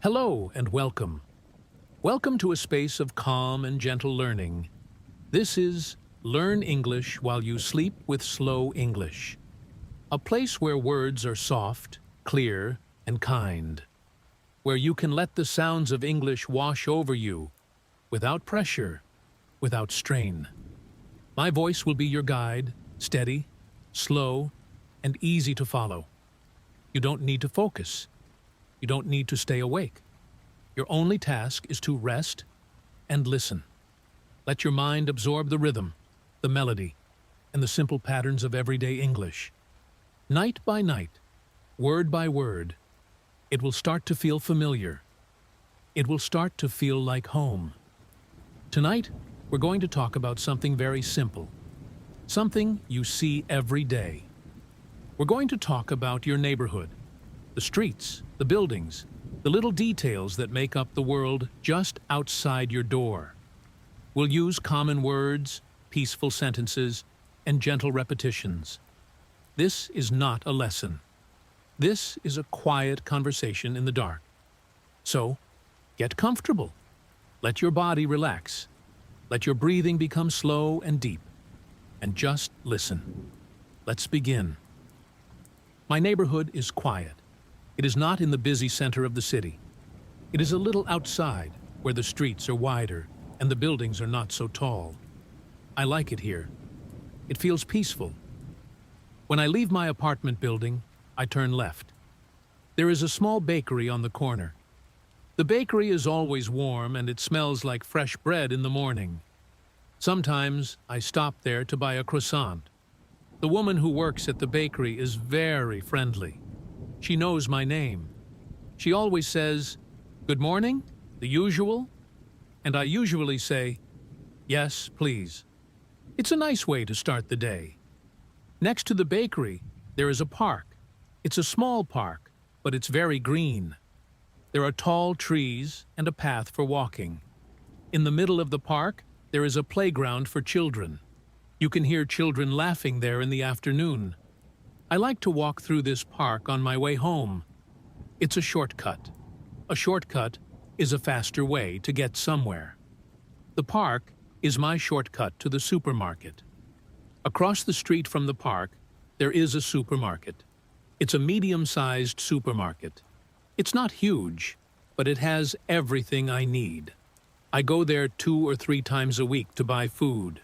Hello and welcome. Welcome to a space of calm and gentle learning. This is Learn English While You Sleep with Slow English, a place where words are soft, clear, and kind, where you can let the sounds of English wash over you without pressure, without strain. My voice will be your guide, steady, slow, and easy to follow. You don't need to focus. You don't need to stay awake. Your only task is to rest and listen. Let your mind absorb the rhythm, the melody, and the simple patterns of everyday English. Night by night, word by word, it will start to feel familiar. It will start to feel like home. Tonight, we're going to talk about something very simple, something you see every day. We're going to talk about your neighborhood, the streets, the buildings, the little details that make up the world just outside your door. We'll use common words, peaceful sentences, and gentle repetitions. This is not a lesson. This is a quiet conversation in the dark. So, get comfortable. Let your body relax. Let your breathing become slow and deep. And just listen. Let's begin. My neighborhood is quiet. It is not in the busy center of the city. It is a little outside, where the streets are wider and the buildings are not so tall. I like it here. It feels peaceful. When I leave my apartment building, I turn left. There is a small bakery on the corner. The bakery is always warm and it smells like fresh bread in the morning. Sometimes I stop there to buy a croissant. The woman who works at the bakery is very friendly. She knows my name. She always says, "Good morning," the usual, and I usually say, "Yes, please." It's a nice way to start the day. Next to the bakery, there is a park. It's a small park, but it's very green. There are tall trees and a path for walking. In the middle of the park, there is a playground for children. You can hear children laughing there in the afternoon. I like to walk through this park on my way home. It's a shortcut. A shortcut is a faster way to get somewhere. The park is my shortcut to the supermarket. Across the street from the park, there is a supermarket. It's a medium-sized supermarket. It's not huge, but it has everything I need. I go there 2 or 3 times a week to buy food.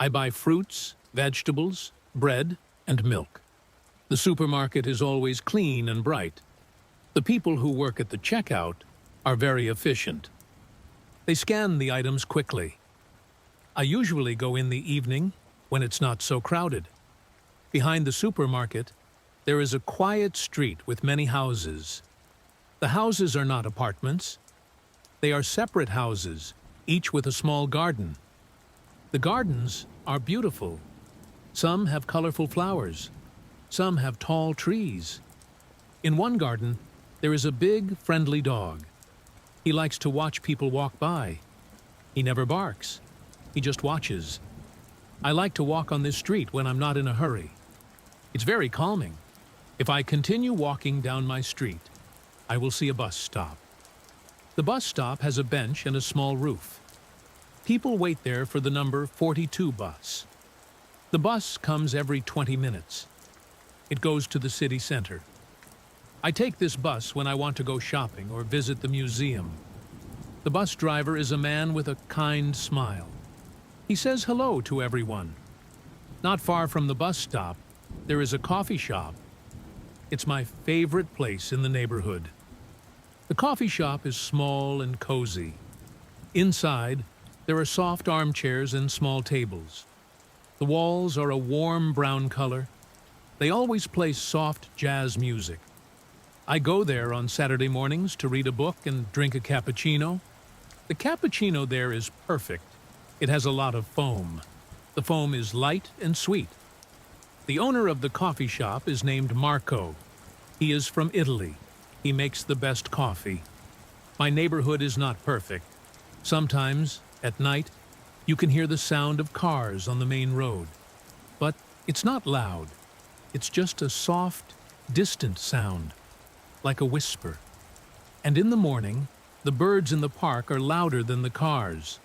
I buy fruits, vegetables, bread, and milk. The supermarket is always clean and bright. The people who work at the checkout are very efficient. They scan the items quickly. I usually go in the evening when it's not so crowded. Behind the supermarket, there is a quiet street with many houses. The houses are not apartments. They are separate houses, each with a small garden. The gardens are beautiful. Some have colorful flowers. Some have tall trees. In one garden, there is a big, friendly dog. He likes to watch people walk by. He never barks. He just watches. I like to walk on this street when I'm not in a hurry. It's very calming. If I continue walking down my street, I will see a bus stop. The bus stop has a bench and a small roof. People wait there for the number 42 bus. The bus comes every 20 minutes. It goes to the city center. I take this bus when I want to go shopping or visit the museum. The bus driver is a man with a kind smile. He says hello to everyone. Not far from the bus stop, there is a coffee shop. It's my favorite place in the neighborhood. The coffee shop is small and cozy. Inside, there are soft armchairs and small tables. The walls are a warm brown color. They always play soft jazz music. I go there on Saturday mornings to read a book and drink a cappuccino. The cappuccino there is perfect. It has a lot of foam. The foam is light and sweet. The owner of the coffee shop is named Marco. He is from Italy. He makes the best coffee. My neighborhood is not perfect. Sometimes, at night, you can hear the sound of cars on the main road. But it's not loud. It's just a soft, distant sound, like a whisper. And in the morning, the birds in the park are louder than the cars.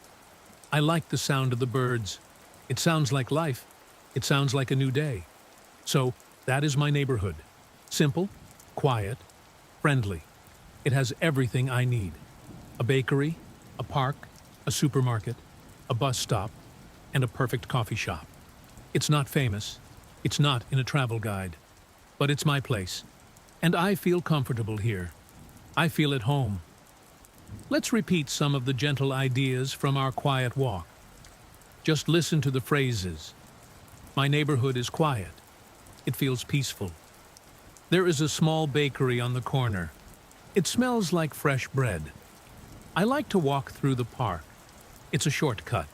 I like the sound of the birds. It sounds like life. It sounds like a new day. So, that is my neighborhood. Simple, quiet, friendly. It has everything I need. A bakery, a park, a supermarket, a bus stop, and a perfect coffee shop. It's not famous. It's not in a travel guide. But it's my place. And I feel comfortable here. I feel at home. Let's repeat some of the gentle ideas from our quiet walk. Just listen to the phrases. My neighborhood is quiet. It feels peaceful. There is a small bakery on the corner. It smells like fresh bread. I like to walk through the park. It's a shortcut.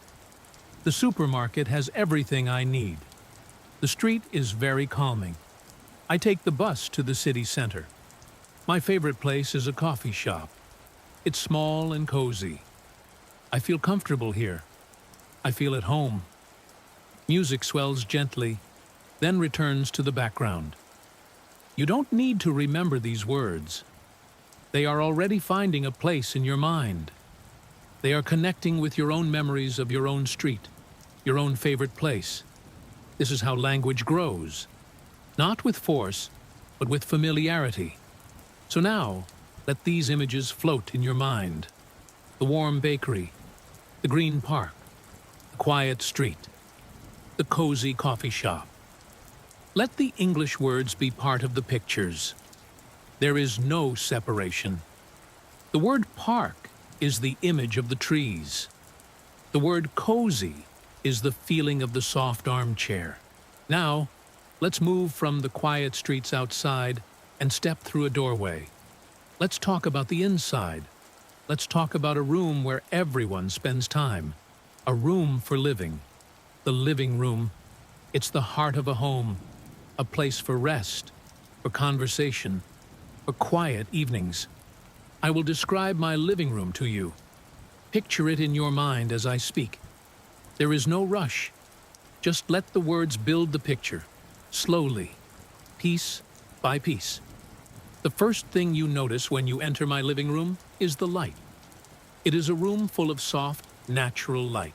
The supermarket has everything I need. The street is very calming. I take the bus to the city center. My favorite place is a coffee shop. It's small and cozy. I feel comfortable here. I feel at home. Music swells gently, then returns to the background. You don't need to remember these words. They are already finding a place in your mind. They are connecting with your own memories of your own street, your own favorite place. This is how language grows. Not with force, but with familiarity. So now, let these images float in your mind. The warm bakery, the green park, the quiet street, the cozy coffee shop. Let the English words be part of the pictures. There is no separation. The word park is the image of the trees. The word cozy is the feeling of the soft armchair. Now, let's move from the quiet streets outside and step through a doorway. Let's talk about the inside. Let's talk about a room where everyone spends time. A room for living. The living room. It's the heart of a home. A place for rest, for conversation, for quiet evenings. I will describe my living room to you. Picture it in your mind as I speak. There is no rush. Just let the words build the picture, slowly, piece by piece. The first thing you notice when you enter my living room is the light. It is a room full of soft, natural light.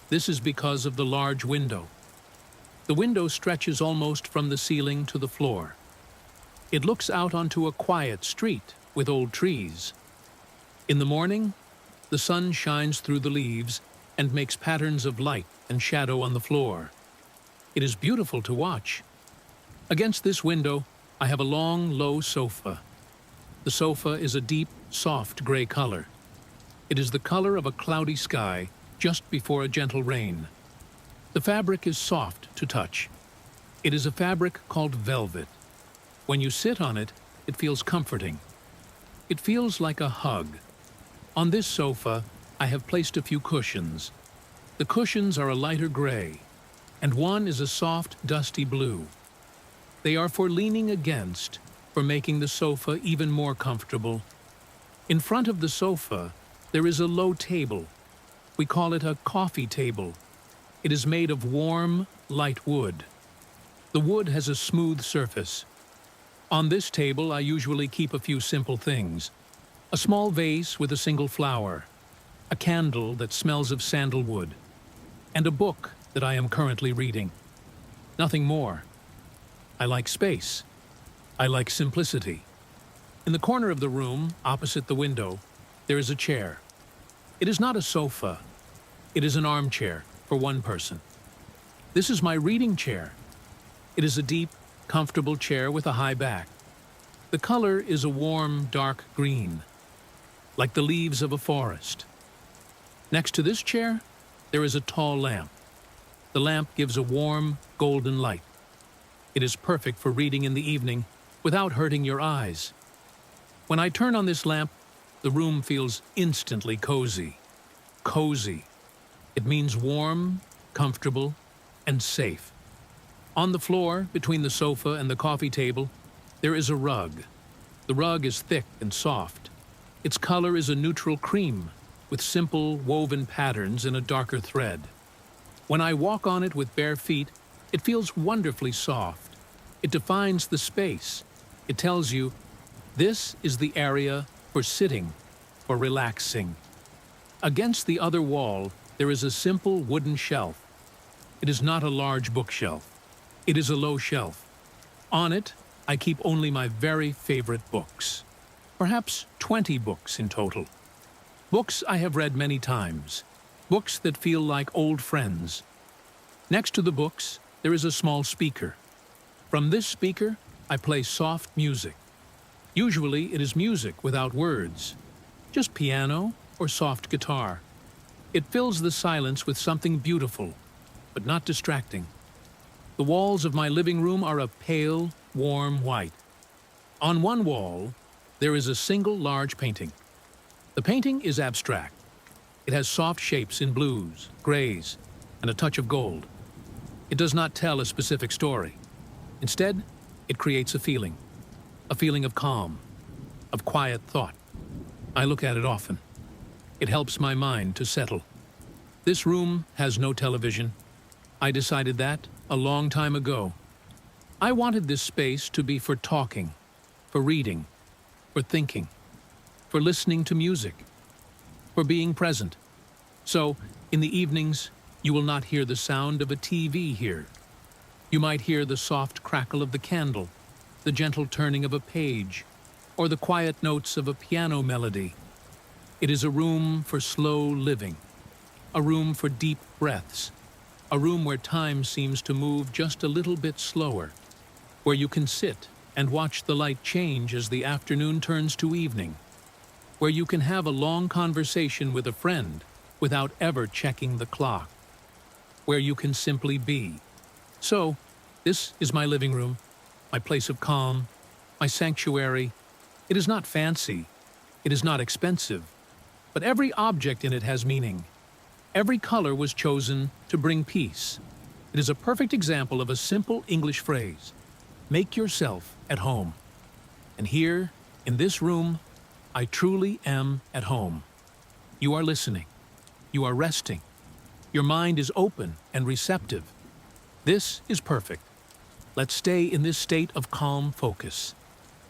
This is because of the large window. The window stretches almost from the ceiling to the floor. It looks out onto a quiet street with old trees. In the morning, the sun shines through the leaves and makes patterns of light and shadow on the floor. It is beautiful to watch. Against this window, I have a long, low sofa. The sofa is a deep, soft gray color. It is the color of a cloudy sky just before a gentle rain. The fabric is soft to touch. It is a fabric called velvet. When you sit on it, it feels comforting. It feels like a hug. On this sofa, I have placed a few cushions. The cushions are a lighter gray, and one is a soft, dusty blue. They are for leaning against, for making the sofa even more comfortable. In front of the sofa, there is a low table. We call it a coffee table. It is made of warm, light wood. The wood has a smooth surface. On this table, I usually keep a few simple things. A small vase with a single flower, a candle that smells of sandalwood, and a book that I am currently reading. Nothing more. I like space. I like simplicity. In the corner of the room, opposite the window, there is a chair. It is not a sofa. It is an armchair for one person. This is my reading chair. It is a deep, comfortable chair with a high back. The color is a warm, dark green, like the leaves of a forest. Next to this chair, there is a tall lamp. The lamp gives a warm, golden light. It is perfect for reading in the evening without hurting your eyes. When I turn on this lamp, the room feels instantly cozy. Cozy. It means warm, comfortable, and safe. On the floor, between the sofa and the coffee table, there is a rug. The rug is thick and soft. Its color is a neutral cream, with simple woven patterns in a darker thread. When I walk on it with bare feet, it feels wonderfully soft. It defines the space. It tells you, this is the area for sitting, for relaxing. Against the other wall, there is a simple wooden shelf. It is not a large bookshelf. It is a low shelf. On it, I keep only my very favorite books. Perhaps 20 books in total. Books I have read many times. Books that feel like old friends. Next to the books, there is a small speaker. From this speaker, I play soft music. Usually it is music without words, just piano or soft guitar. It fills the silence with something beautiful, but not distracting. The walls of my living room are a pale, warm white. On one wall, there is a single large painting. The painting is abstract. It has soft shapes in blues, grays, and a touch of gold. It does not tell a specific story. Instead, it creates a feeling of calm, of quiet thought. I look at it often. It helps my mind to settle. This room has no television. I decided that a long time ago. I wanted this space to be for talking, for reading, for thinking, for listening to music, for being present. So, in the evenings, you will not hear the sound of a TV here. You might hear the soft crackle of the candle, the gentle turning of a page, or the quiet notes of a piano melody. It is a room for slow living, a room for deep breaths, a room where time seems to move just a little bit slower, where you can sit and watch the light change as the afternoon turns to evening, where you can have a long conversation with a friend without ever checking the clock, where you can simply be. So, this is my living room, my place of calm, my sanctuary. It is not fancy, it is not expensive, but every object in it has meaning. Every color was chosen to bring peace. It is a perfect example of a simple English phrase: make yourself at home. And here, in this room, I truly am at home. You are listening. You are resting. Your mind is open and receptive. This is perfect. Let's stay in this state of calm focus.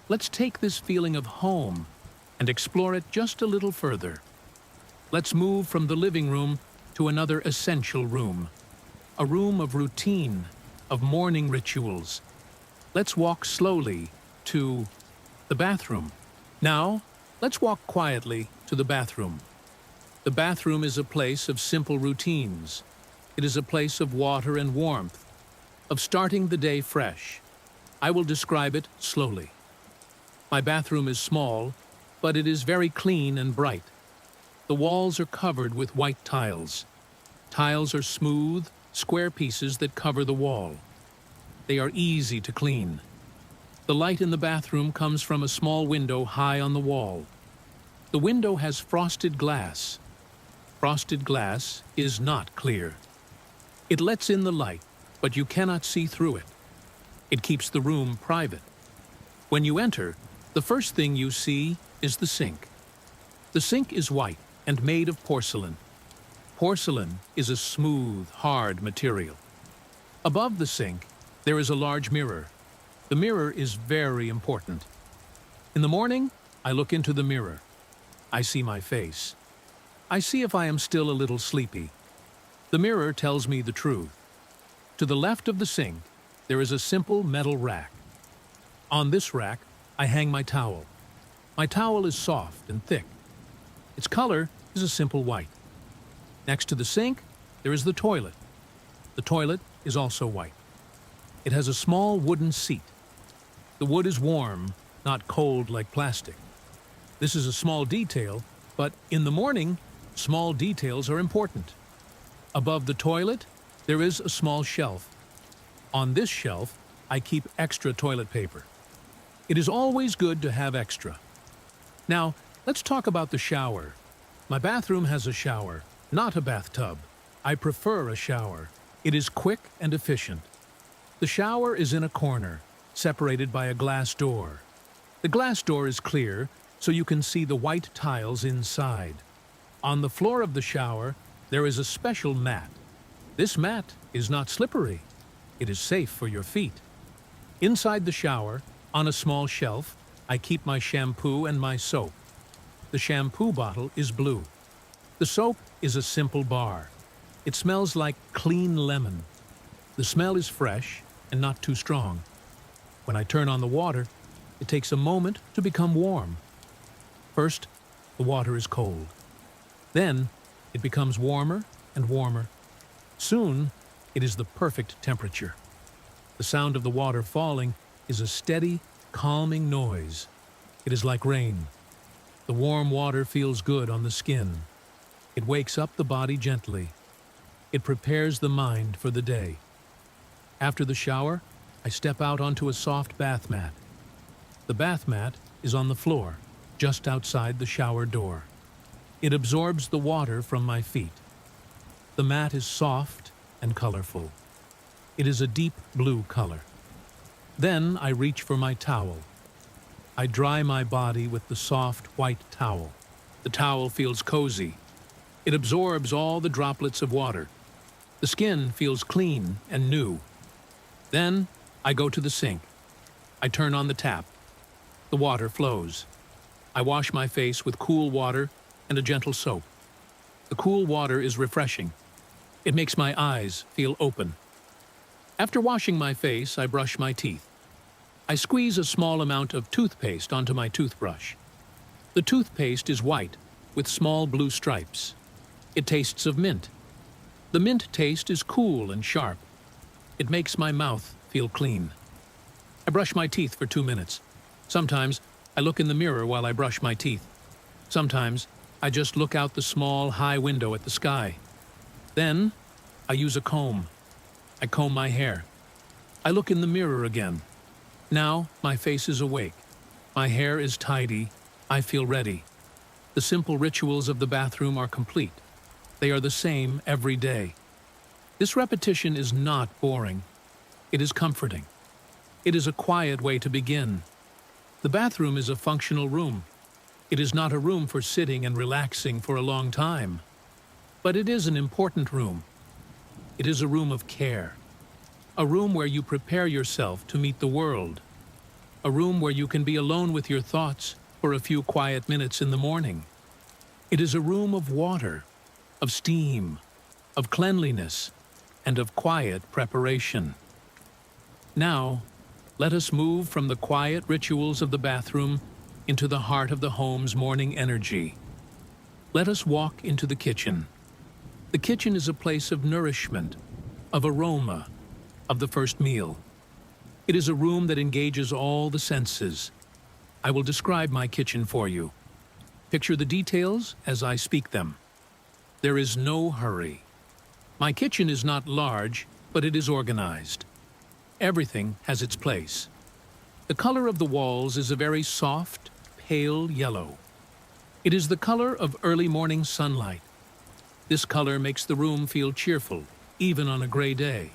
Let's take this feeling of home and explore it just a little further. Let's move from the living room to another essential room, a room of routine, of morning rituals. Let's walk slowly to the bathroom. Now, let's walk quietly to the bathroom. The bathroom is a place of simple routines. It is a place of water and warmth, of starting the day fresh. I will describe it slowly. My bathroom is small, but it is very clean and bright. The walls are covered with white tiles. Tiles are smooth, square pieces that cover the wall. They are easy to clean. The light in the bathroom comes from a small window high on the wall. The window has frosted glass. Frosted glass is not clear. It lets in the light, but you cannot see through it. It keeps the room private. When you enter, the first thing you see is the sink. The sink is white and made of porcelain. Porcelain is a smooth, hard material. Above the sink, there is a large mirror. The mirror is very important. In the morning, I look into the mirror. I see my face. I see if I am still a little sleepy. The mirror tells me the truth. To the left of the sink, there is a simple metal rack. On this rack, I hang my towel. My towel is soft and thick. Its color is a simple white. Next to the sink, there is the toilet. The toilet is also white. It has a small wooden seat. The wood is warm, not cold like plastic. This is a small detail, but in the morning, small details are important. Above the toilet, there is a small shelf. On this shelf, I keep extra toilet paper. It is always good to have extra. Now, let's talk about the shower. My bathroom has a shower, not a bathtub. I prefer a shower. It is quick and efficient. The shower is in a corner, separated by a glass door. The glass door is clear, so you can see the white tiles inside. On the floor of the shower, there is a special mat. This mat is not slippery. It is safe for your feet. Inside the shower, on a small shelf, I keep my shampoo and my soap. The shampoo bottle is blue. The soap is a simple bar. It smells like clean lemon. The smell is fresh and not too strong. When I turn on the water, it takes a moment to become warm. First, the water is cold. Then, it becomes warmer and warmer. Soon, it is the perfect temperature. The sound of the water falling is a steady, calming noise. It is like rain. The warm water feels good on the skin. It wakes up the body gently. It prepares the mind for the day. After the shower, I step out onto a soft bath mat. The bath mat is on the floor, just outside the shower door. It absorbs the water from my feet. The mat is soft and colorful. It is a deep blue color. Then I reach for my towel. I dry my body with the soft white towel. The towel feels cozy. It absorbs all the droplets of water. The skin feels clean and new. Then I go to the sink. I turn on the tap. The water flows. I wash my face with cool water and a gentle soap. The cool water is refreshing. It makes my eyes feel open. After washing my face, I brush my teeth. I squeeze a small amount of toothpaste onto my toothbrush. The toothpaste is white, with small blue stripes. It tastes of mint. The mint taste is cool and sharp. It makes my mouth feel clean. I brush my teeth for 2 minutes. Sometimes I look in the mirror while I brush my teeth. Sometimes I just look out the small, high window at the sky. Then I use a comb. I comb my hair. I look in the mirror again. Now my face is awake. My hair is tidy. I feel ready. The simple rituals of the bathroom are complete. They are the same every day. This repetition is not boring. It is comforting. It is a quiet way to begin. The bathroom is a functional room. It is not a room for sitting and relaxing for a long time. But it is an important room. It is a room of care. A room where you prepare yourself to meet the world. A room where you can be alone with your thoughts for a few quiet minutes in the morning. It is a room of water, of steam, of cleanliness, and of quiet preparation. Now, let us move from the quiet rituals of the bathroom into the heart of the home's morning energy. Let us walk into the kitchen. The kitchen is a place of nourishment, of aroma, of the first meal. It is a room that engages all the senses. I will describe my kitchen for you. Picture the details as I speak them. There is no hurry. My kitchen is not large, but it is organized. Everything has its place. The color of the walls is a very soft, pale yellow. It is the color of early morning sunlight. This color makes the room feel cheerful, even on a gray day.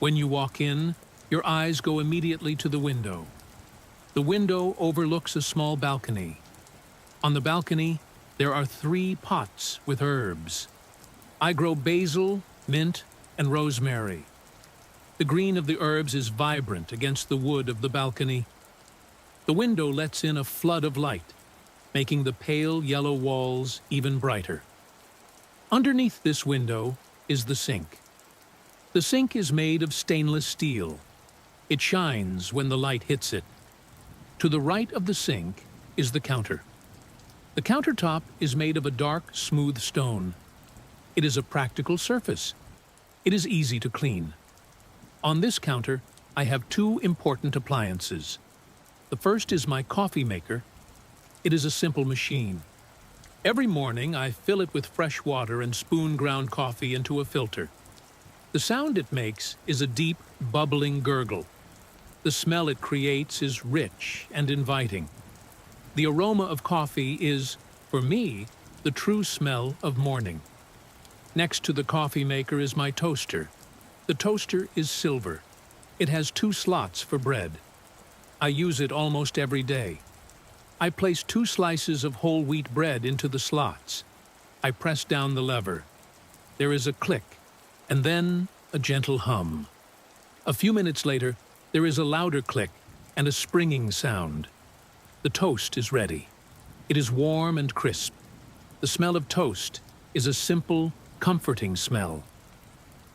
When you walk in, your eyes go immediately to the window. The window overlooks a small balcony. On the balcony, there are 3 pots with herbs. I grow basil, mint, and rosemary. The green of the herbs is vibrant against the wood of the balcony. The window lets in a flood of light, making the pale yellow walls even brighter. Underneath this window is the sink. The sink is made of stainless steel. It shines when the light hits it. To the right of the sink is the counter. The countertop is made of a dark, smooth stone. It is a practical surface. It is easy to clean. On this counter, I have 2 important appliances. The first is my coffee maker. It is a simple machine. Every morning, I fill it with fresh water and spoon ground coffee into a filter. The sound it makes is a deep, bubbling gurgle. The smell it creates is rich and inviting. The aroma of coffee is, for me, the true smell of morning. Next to the coffee maker is my toaster. The toaster is silver. It has 2 slots for bread. I use it almost every day. I place 2 slices of whole wheat bread into the slots. I press down the lever. There is a click, and then a gentle hum. A few minutes later, there is a louder click and a springing sound. The toast is ready. It is warm and crisp. The smell of toast is a simple, comforting smell.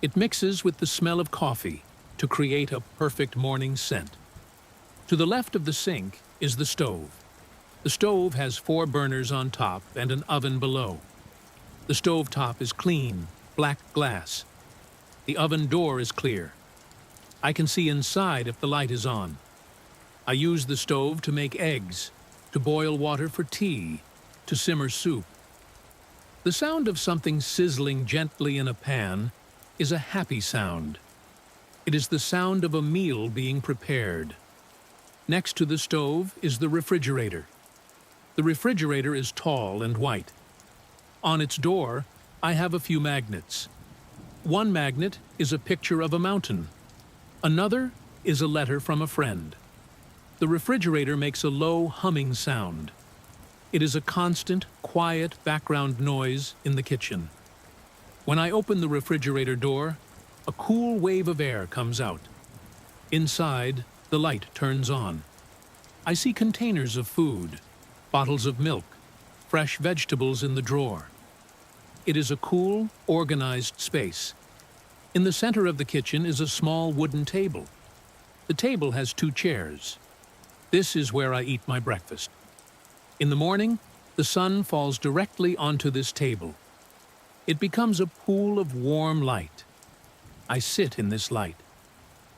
It mixes with the smell of coffee to create a perfect morning scent. To the left of the sink is the stove. The stove has 4 burners on top and an oven below. The stove top is clean, black glass. The oven door is clear. I can see inside if the light is on. I use the stove to make eggs, to boil water for tea, to simmer soup. The sound of something sizzling gently in a pan is a happy sound. It is the sound of a meal being prepared. Next to the stove is the refrigerator. The refrigerator is tall and white. On its door, I have a few magnets. One magnet is a picture of a mountain. Another is a letter from a friend. The refrigerator makes a low humming sound. It is a constant, quiet background noise in the kitchen. When I open the refrigerator door, a cool wave of air comes out. Inside, the light turns on. I see containers of food, bottles of milk, fresh vegetables in the drawer. It is a cool, organized space. In the center of the kitchen is a small wooden table. The table has 2 chairs. This is where I eat my breakfast. In the morning, the sun falls directly onto this table. It becomes a pool of warm light. I sit in this light.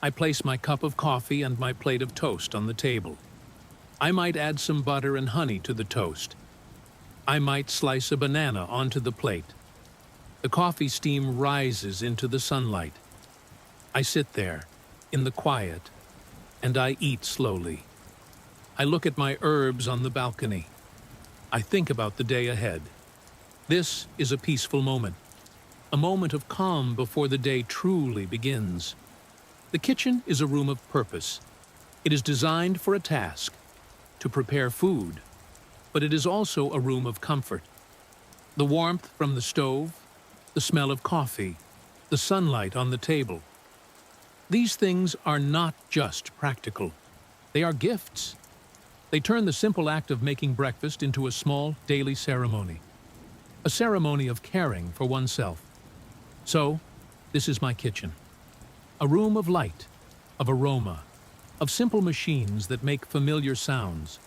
I place my cup of coffee and my plate of toast on the table. I might add some butter and honey to the toast. I might slice a banana onto the plate. The coffee steam rises into the sunlight. I sit there, in the quiet, and I eat slowly. I look at my herbs on the balcony. I think about the day ahead. This is a peaceful moment, a moment of calm before the day truly begins. The kitchen is a room of purpose. It is designed for a task, to prepare food, but it is also a room of comfort. The warmth from the stove, the smell of coffee, the sunlight on the table. These things are not just practical. They are gifts. They turn the simple act of making breakfast into a small daily ceremony, a ceremony of caring for oneself. So, this is my kitchen. A room of light, of aroma, of simple machines that make familiar sounds.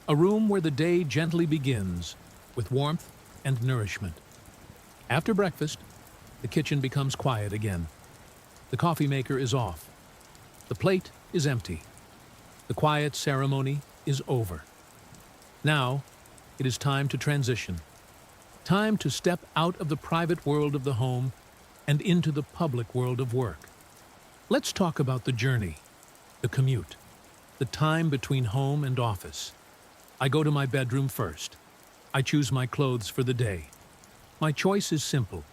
A room where the day gently begins with warmth and nourishment. After breakfast, the kitchen becomes quiet again. The coffee maker is off. The plate is empty. The quiet ceremony is over. Now, it is time to transition. Time to step out of the private world of the home and into the public world of work. Let's talk about the journey, the commute, the time between home and office. I go to my bedroom first. I choose my clothes for the day. My choice is simple.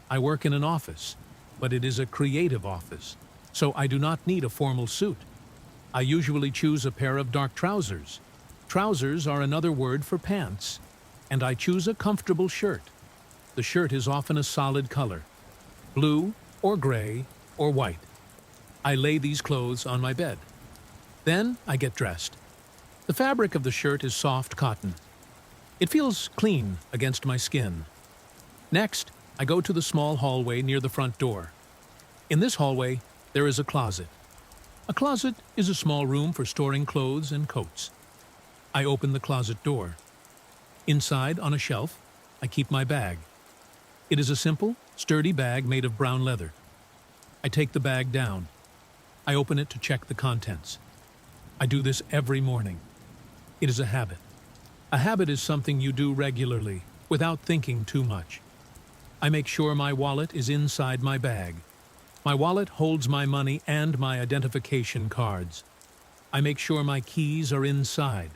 I work in an office, but it is a creative office, so I do not need a formal suit. I usually choose a pair of dark trousers. Trousers are another word for pants, and I choose a comfortable shirt. The shirt is often a solid color, blue or gray or white. I lay these clothes on my bed. Then I get dressed. The fabric of the shirt is soft cotton. It feels clean against my skin. Next, I go to the small hallway near the front door. In this hallway, there is a closet. A closet is a small room for storing clothes and coats. I open the closet door. Inside, on a shelf, I keep my bag. It is a simple, sturdy bag made of brown leather. I take the bag down. I open it to check the contents. I do this every morning. It is a habit. A habit is something you do regularly, without thinking too much. I make sure my wallet is inside my bag. My wallet holds my money and my identification cards. I make sure my keys are inside.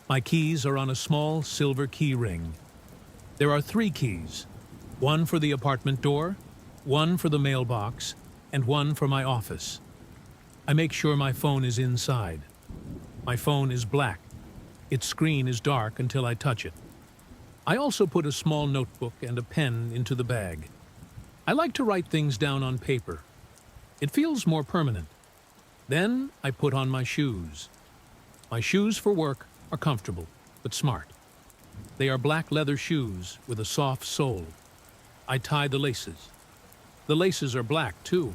My keys are on a small silver key ring. There are 3 keys, one for the apartment door, one for the mailbox, and one for my office. I make sure my phone is inside. My phone is black. Its screen is dark until I touch it. I also put a small notebook and a pen into the bag. I like to write things down on paper. It feels more permanent. Then I put on my shoes. My shoes for work are comfortable, but smart. They are black leather shoes with a soft sole. I tie the laces. The laces are black, too.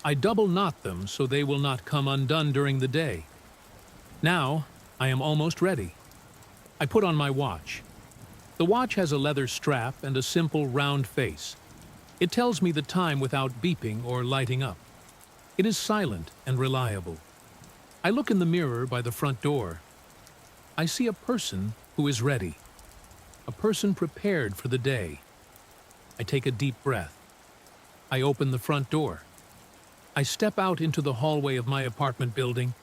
I double knot them so they will not come undone during the day. Now, I am almost ready. I put on my watch. The watch has a leather strap and a simple round face. It tells me the time without beeping or lighting up. It is silent and reliable. I look in the mirror by the front door. I see a person who is ready. A person prepared for the day. I take a deep breath. I open the front door. I step out into the hallway of my apartment building.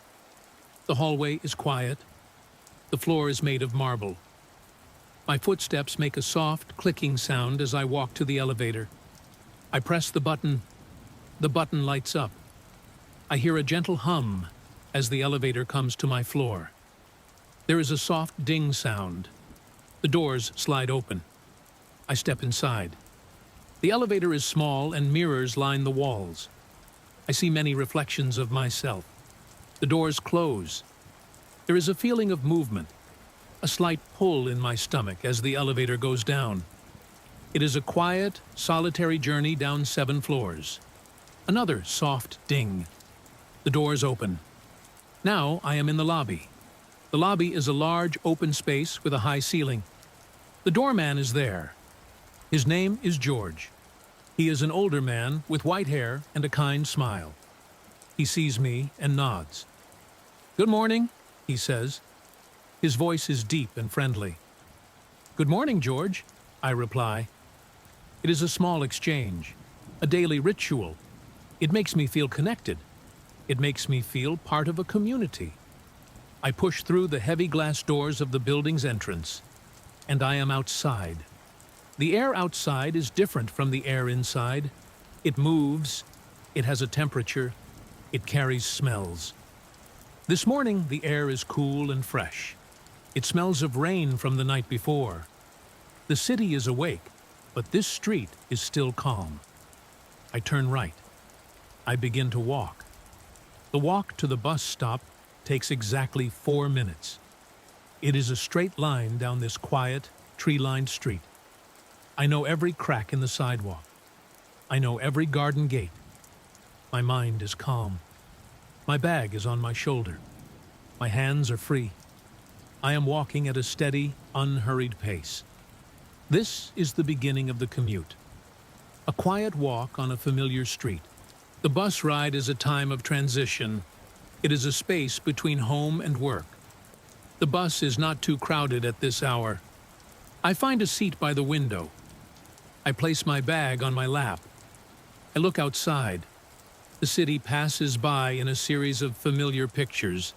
The hallway is quiet. The floor is made of marble. My footsteps make a soft, clicking sound as I walk to the elevator. I press the button. The button lights up. I hear a gentle hum as the elevator comes to my floor. There is a soft ding sound. The doors slide open. I step inside. The elevator is small and mirrors line the walls. I see many reflections of myself. The doors close. There is a feeling of movement, a slight pull in my stomach as the elevator goes down. It is a quiet, solitary journey down 7 floors. Another soft ding. The doors open. Now I am in the lobby. The lobby is a large open space with a high ceiling. The doorman is there. His name is George. He is an older man with white hair and a kind smile. He sees me and nods. "Good morning," he says. His voice is deep and friendly. "Good morning, George," I reply. It is a small exchange, a daily ritual. It makes me feel connected. It makes me feel part of a community. I push through the heavy glass doors of the building's entrance, and I am outside. The air outside is different from the air inside. It moves, it has a temperature, it carries smells. This morning, the air is cool and fresh. It smells of rain from the night before. The city is awake, but this street is still calm. I turn right. I begin to walk. The walk to the bus stop takes exactly 4 minutes. It is a straight line down this quiet, tree-lined street. I know every crack in the sidewalk. I know every garden gate. My mind is calm. My bag is on my shoulder. My hands are free. I am walking at a steady, unhurried pace. This is the beginning of the commute. A quiet walk on a familiar street. The bus ride is a time of transition. It is a space between home and work. The bus is not too crowded at this hour. I find a seat by the window. I place my bag on my lap. I look outside. The city passes by in a series of familiar pictures.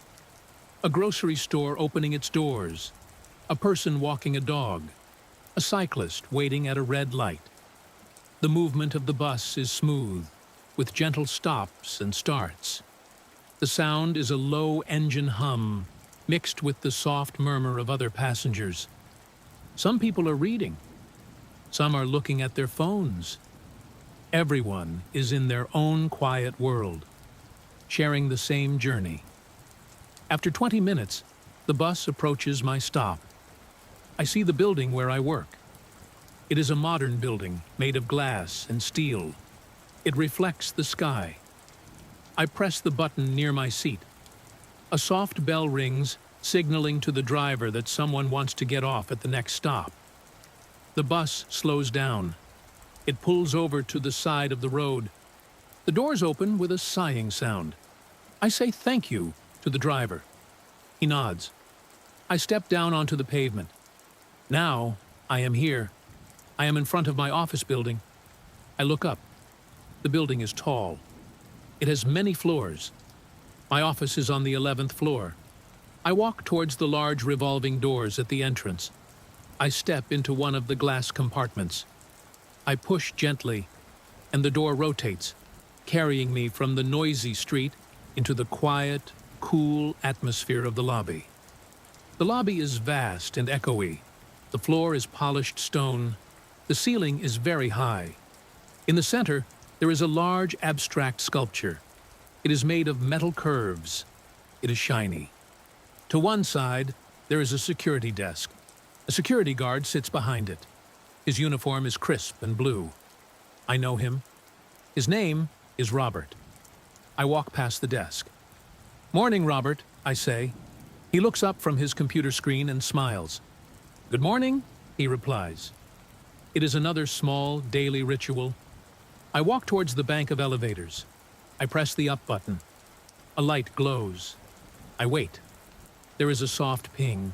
A grocery store opening its doors. A person walking a dog. A cyclist waiting at a red light. The movement of the bus is smooth, with gentle stops and starts. The sound is a low engine hum, mixed with the soft murmur of other passengers. Some people are reading. Some are looking at their phones. Everyone is in their own quiet world, sharing the same journey. After 20 minutes, the bus approaches my stop. I see the building where I work. It is a modern building made of glass and steel. It reflects the sky. I press the button near my seat. A soft bell rings, signaling to the driver that someone wants to get off at the next stop. The bus slows down. It pulls over to the side of the road. The doors open with a sighing sound. I say thank you to the driver. He nods. I step down onto the pavement. Now, I am here. I am in front of my office building. I look up. The building is tall. It has many floors. My office is on the 11th floor. I walk towards the large revolving doors at the entrance. I step into one of the glass compartments. I push gently, and the door rotates, carrying me from the noisy street into the quiet, cool atmosphere of the lobby. The lobby is vast and echoey. The floor is polished stone. The ceiling is very high. In the center, there is a large abstract sculpture. It is made of metal curves. It is shiny. To one side, there is a security desk. A security guard sits behind it. His uniform is crisp and blue. I know him. His name is Robert. I walk past the desk. "Morning, Robert," I say. He looks up from his computer screen and smiles. "Good morning," he replies. It is another small, daily ritual. I walk towards the bank of elevators. I press the up button. A light glows. I wait. There is a soft ping.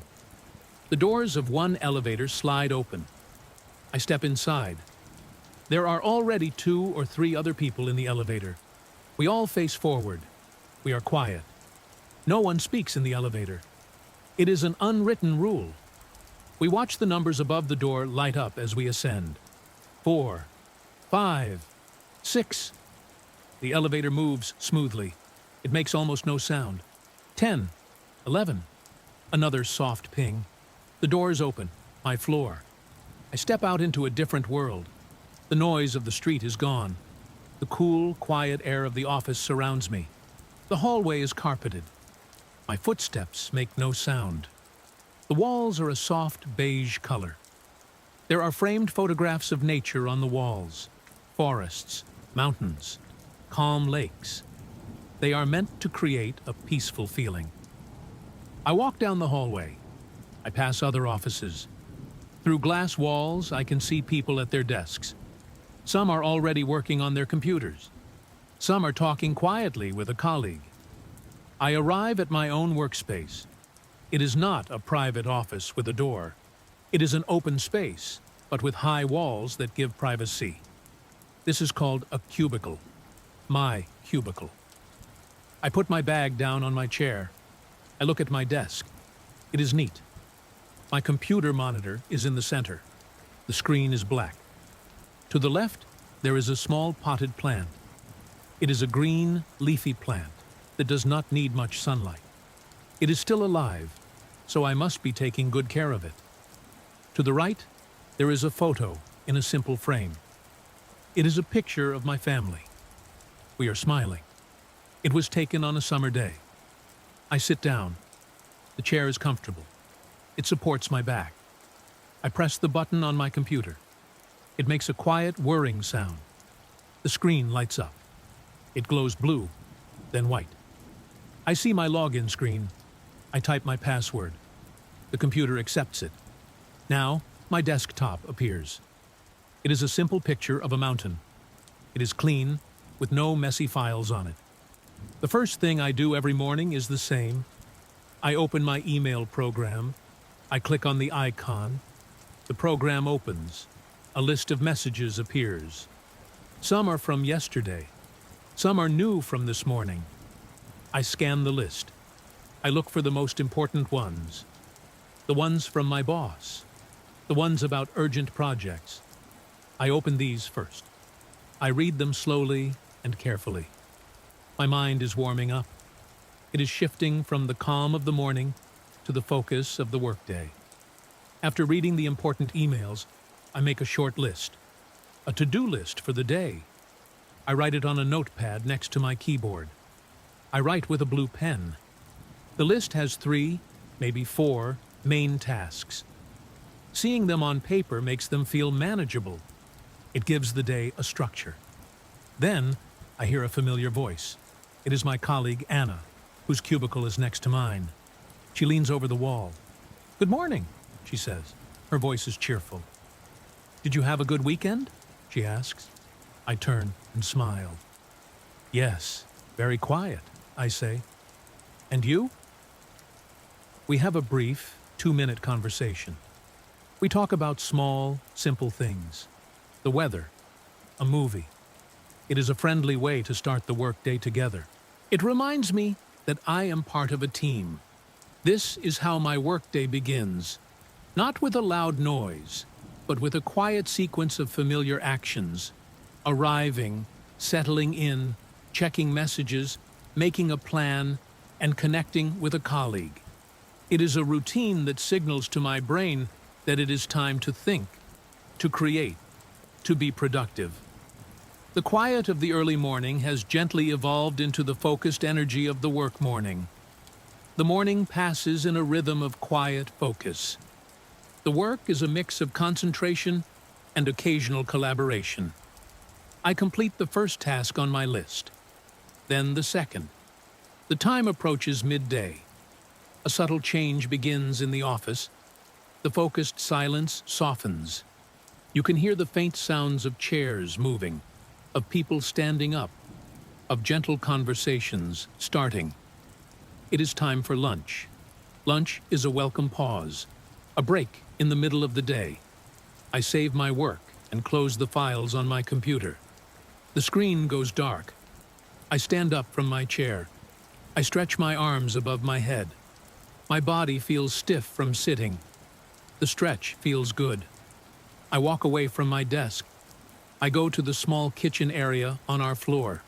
The doors of one elevator slide open. I step inside. There are already 2 or 3 other people in the elevator. We all face forward. We are quiet. No one speaks in the elevator. It is an unwritten rule. We watch the numbers above the door light up as we ascend. 4, 5, 6. The elevator moves smoothly. It makes almost no sound. 10, 11. Another soft ping. The doors open. My floor. I step out into a different world. The noise of the street is gone. The cool, quiet air of the office surrounds me. The hallway is carpeted. My footsteps make no sound. The walls are a soft beige color. There are framed photographs of nature on the walls. Forests, mountains, calm lakes. They are meant to create a peaceful feeling. I walk down the hallway. I pass other offices. Through glass walls, I can see people at their desks. Some are already working on their computers. Some are talking quietly with a colleague. I arrive at my own workspace. It is not a private office with a door. It is an open space, but with high walls that give privacy. This is called a cubicle. My cubicle. I put my bag down on my chair. I look at my desk. It is neat. My computer monitor is in the center. The screen is black. To the left, there is a small potted plant. It is a green, leafy plant that does not need much sunlight. It is still alive, so I must be taking good care of it. To the right, there is a photo in a simple frame. It is a picture of my family. We are smiling. It was taken on a summer day. I sit down. The chair is comfortable. It supports my back. I press the button on my computer. It makes a quiet whirring sound. The screen lights up. It glows blue, then white. I see my login screen. I type my password. The computer accepts it. Now, my desktop appears. It is a simple picture of a mountain. It is clean, with no messy files on it. The first thing I do every morning is the same. I open my email program. I click on the icon. The program opens. A list of messages appears. Some are from yesterday. Some are new from this morning. I scan the list. I look for the most important ones. The ones from my boss. The ones about urgent projects. I open these first. I read them slowly and carefully. My mind is warming up. It is shifting from the calm of the morning to the focus of the workday. After reading the important emails, I make a short list, a to-do list for the day. I write it on a notepad next to my keyboard. I write with a blue pen. The list has 3, maybe 4, main tasks. Seeing them on paper makes them feel manageable. It gives the day a structure. Then, I hear a familiar voice. It is my colleague, Anna, whose cubicle is next to mine. She leans over the wall. "Good morning," she says. Her voice is cheerful. "Did you have a good weekend?" she asks. I turn and smile. "Yes, very quiet," I say. "And you?" We have a brief, 2-minute conversation. We talk about small, simple things. The weather, a movie. It is a friendly way to start the workday together. It reminds me that I am part of a team. This is how my workday begins. Not with a loud noise, but with a quiet sequence of familiar actions. Arriving, settling in, checking messages, making a plan, and connecting with a colleague. It is a routine that signals to my brain that it is time to think, to create, to be productive. The quiet of the early morning has gently evolved into the focused energy of the work morning. The morning passes in a rhythm of quiet focus. The work is a mix of concentration and occasional collaboration. I complete the first task on my list, then the second. The time approaches midday. A subtle change begins in the office. The focused silence softens. You can hear the faint sounds of chairs moving, of people standing up, of gentle conversations starting. It is time for lunch. Lunch is a welcome pause, a break in the middle of the day. I save my work and close the files on my computer. The screen goes dark. I stand up from my chair. I stretch my arms above my head. My body feels stiff from sitting. The stretch feels good. I walk away from my desk. I go to the small kitchen area on our floor.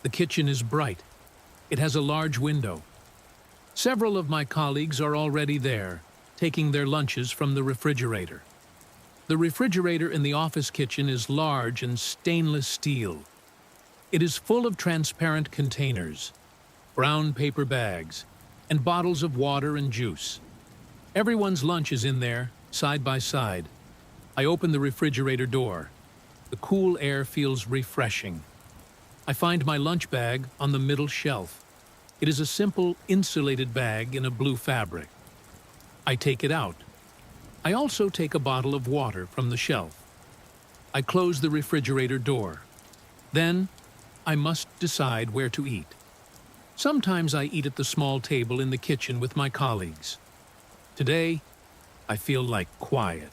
The kitchen is bright. It has a large window. Several of my colleagues are already there, taking their lunches from the refrigerator. The refrigerator in the office kitchen is large and stainless steel. It is full of transparent containers, brown paper bags, and bottles of water and juice. Everyone's lunch is in there, side by side. I open the refrigerator door. The cool air feels refreshing. I find my lunch bag on the middle shelf. It is a simple, insulated bag in a blue fabric. I take it out. I also take a bottle of water from the shelf. I close the refrigerator door. Then, I must decide where to eat. Sometimes I eat at the small table in the kitchen with my colleagues. Today, I feel like quiet.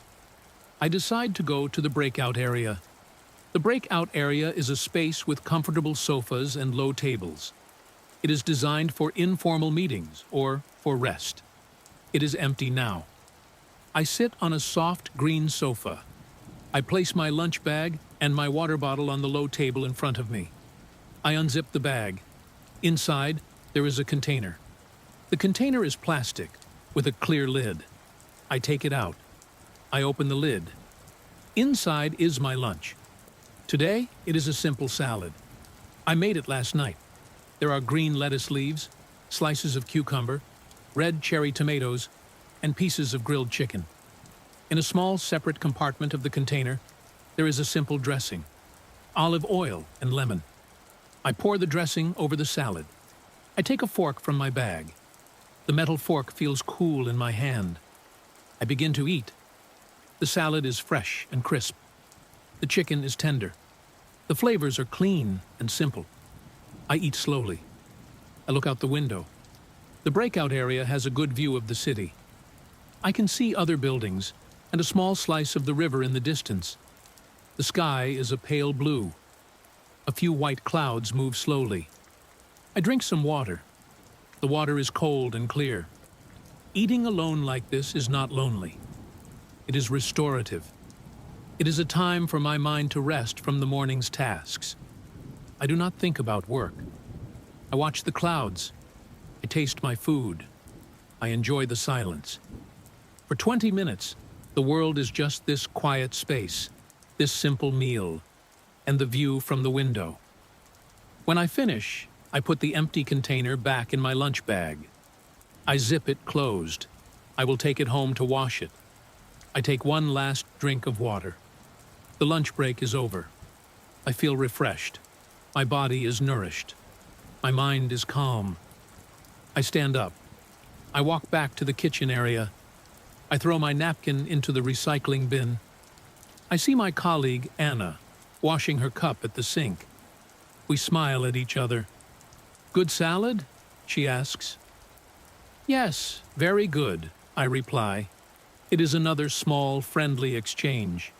I decide to go to the breakout area. The breakout area is a space with comfortable sofas and low tables. It is designed for informal meetings or for rest. It is empty now. I sit on a soft green sofa. I place my lunch bag and my water bottle on the low table in front of me. I unzip the bag. Inside, there is a container. The container is plastic, with a clear lid. I take it out. I open the lid. Inside is my lunch. Today, it is a simple salad. I made it last night. There are green lettuce leaves, slices of cucumber, red cherry tomatoes, and pieces of grilled chicken. In a small separate compartment of the container, there is a simple dressing, olive oil and lemon. I pour the dressing over the salad. I take a fork from my bag. The metal fork feels cool in my hand. I begin to eat. The salad is fresh and crisp. The chicken is tender. The flavors are clean and simple. I eat slowly. I look out the window. The breakout area has a good view of the city. I can see other buildings and a small slice of the river in the distance. The sky is a pale blue. A few white clouds move slowly. I drink some water. The water is cold and clear. Eating alone like this is not lonely. It is restorative. It is a time for my mind to rest from the morning's tasks. I do not think about work. I watch the clouds. I taste my food. I enjoy the silence. For 20 minutes, the world is just this quiet space, this simple meal, and the view from the window. When I finish, I put the empty container back in my lunch bag. I zip it closed. I will take it home to wash it. I take one last drink of water. The lunch break is over. I feel refreshed. My body is nourished. My mind is calm. I stand up. I walk back to the kitchen area. I throw my napkin into the recycling bin. I see my colleague, Anna, washing her cup at the sink. We smile at each other. "Good salad?" she asks. "Yes, very good," I reply. It is another small, friendly exchange.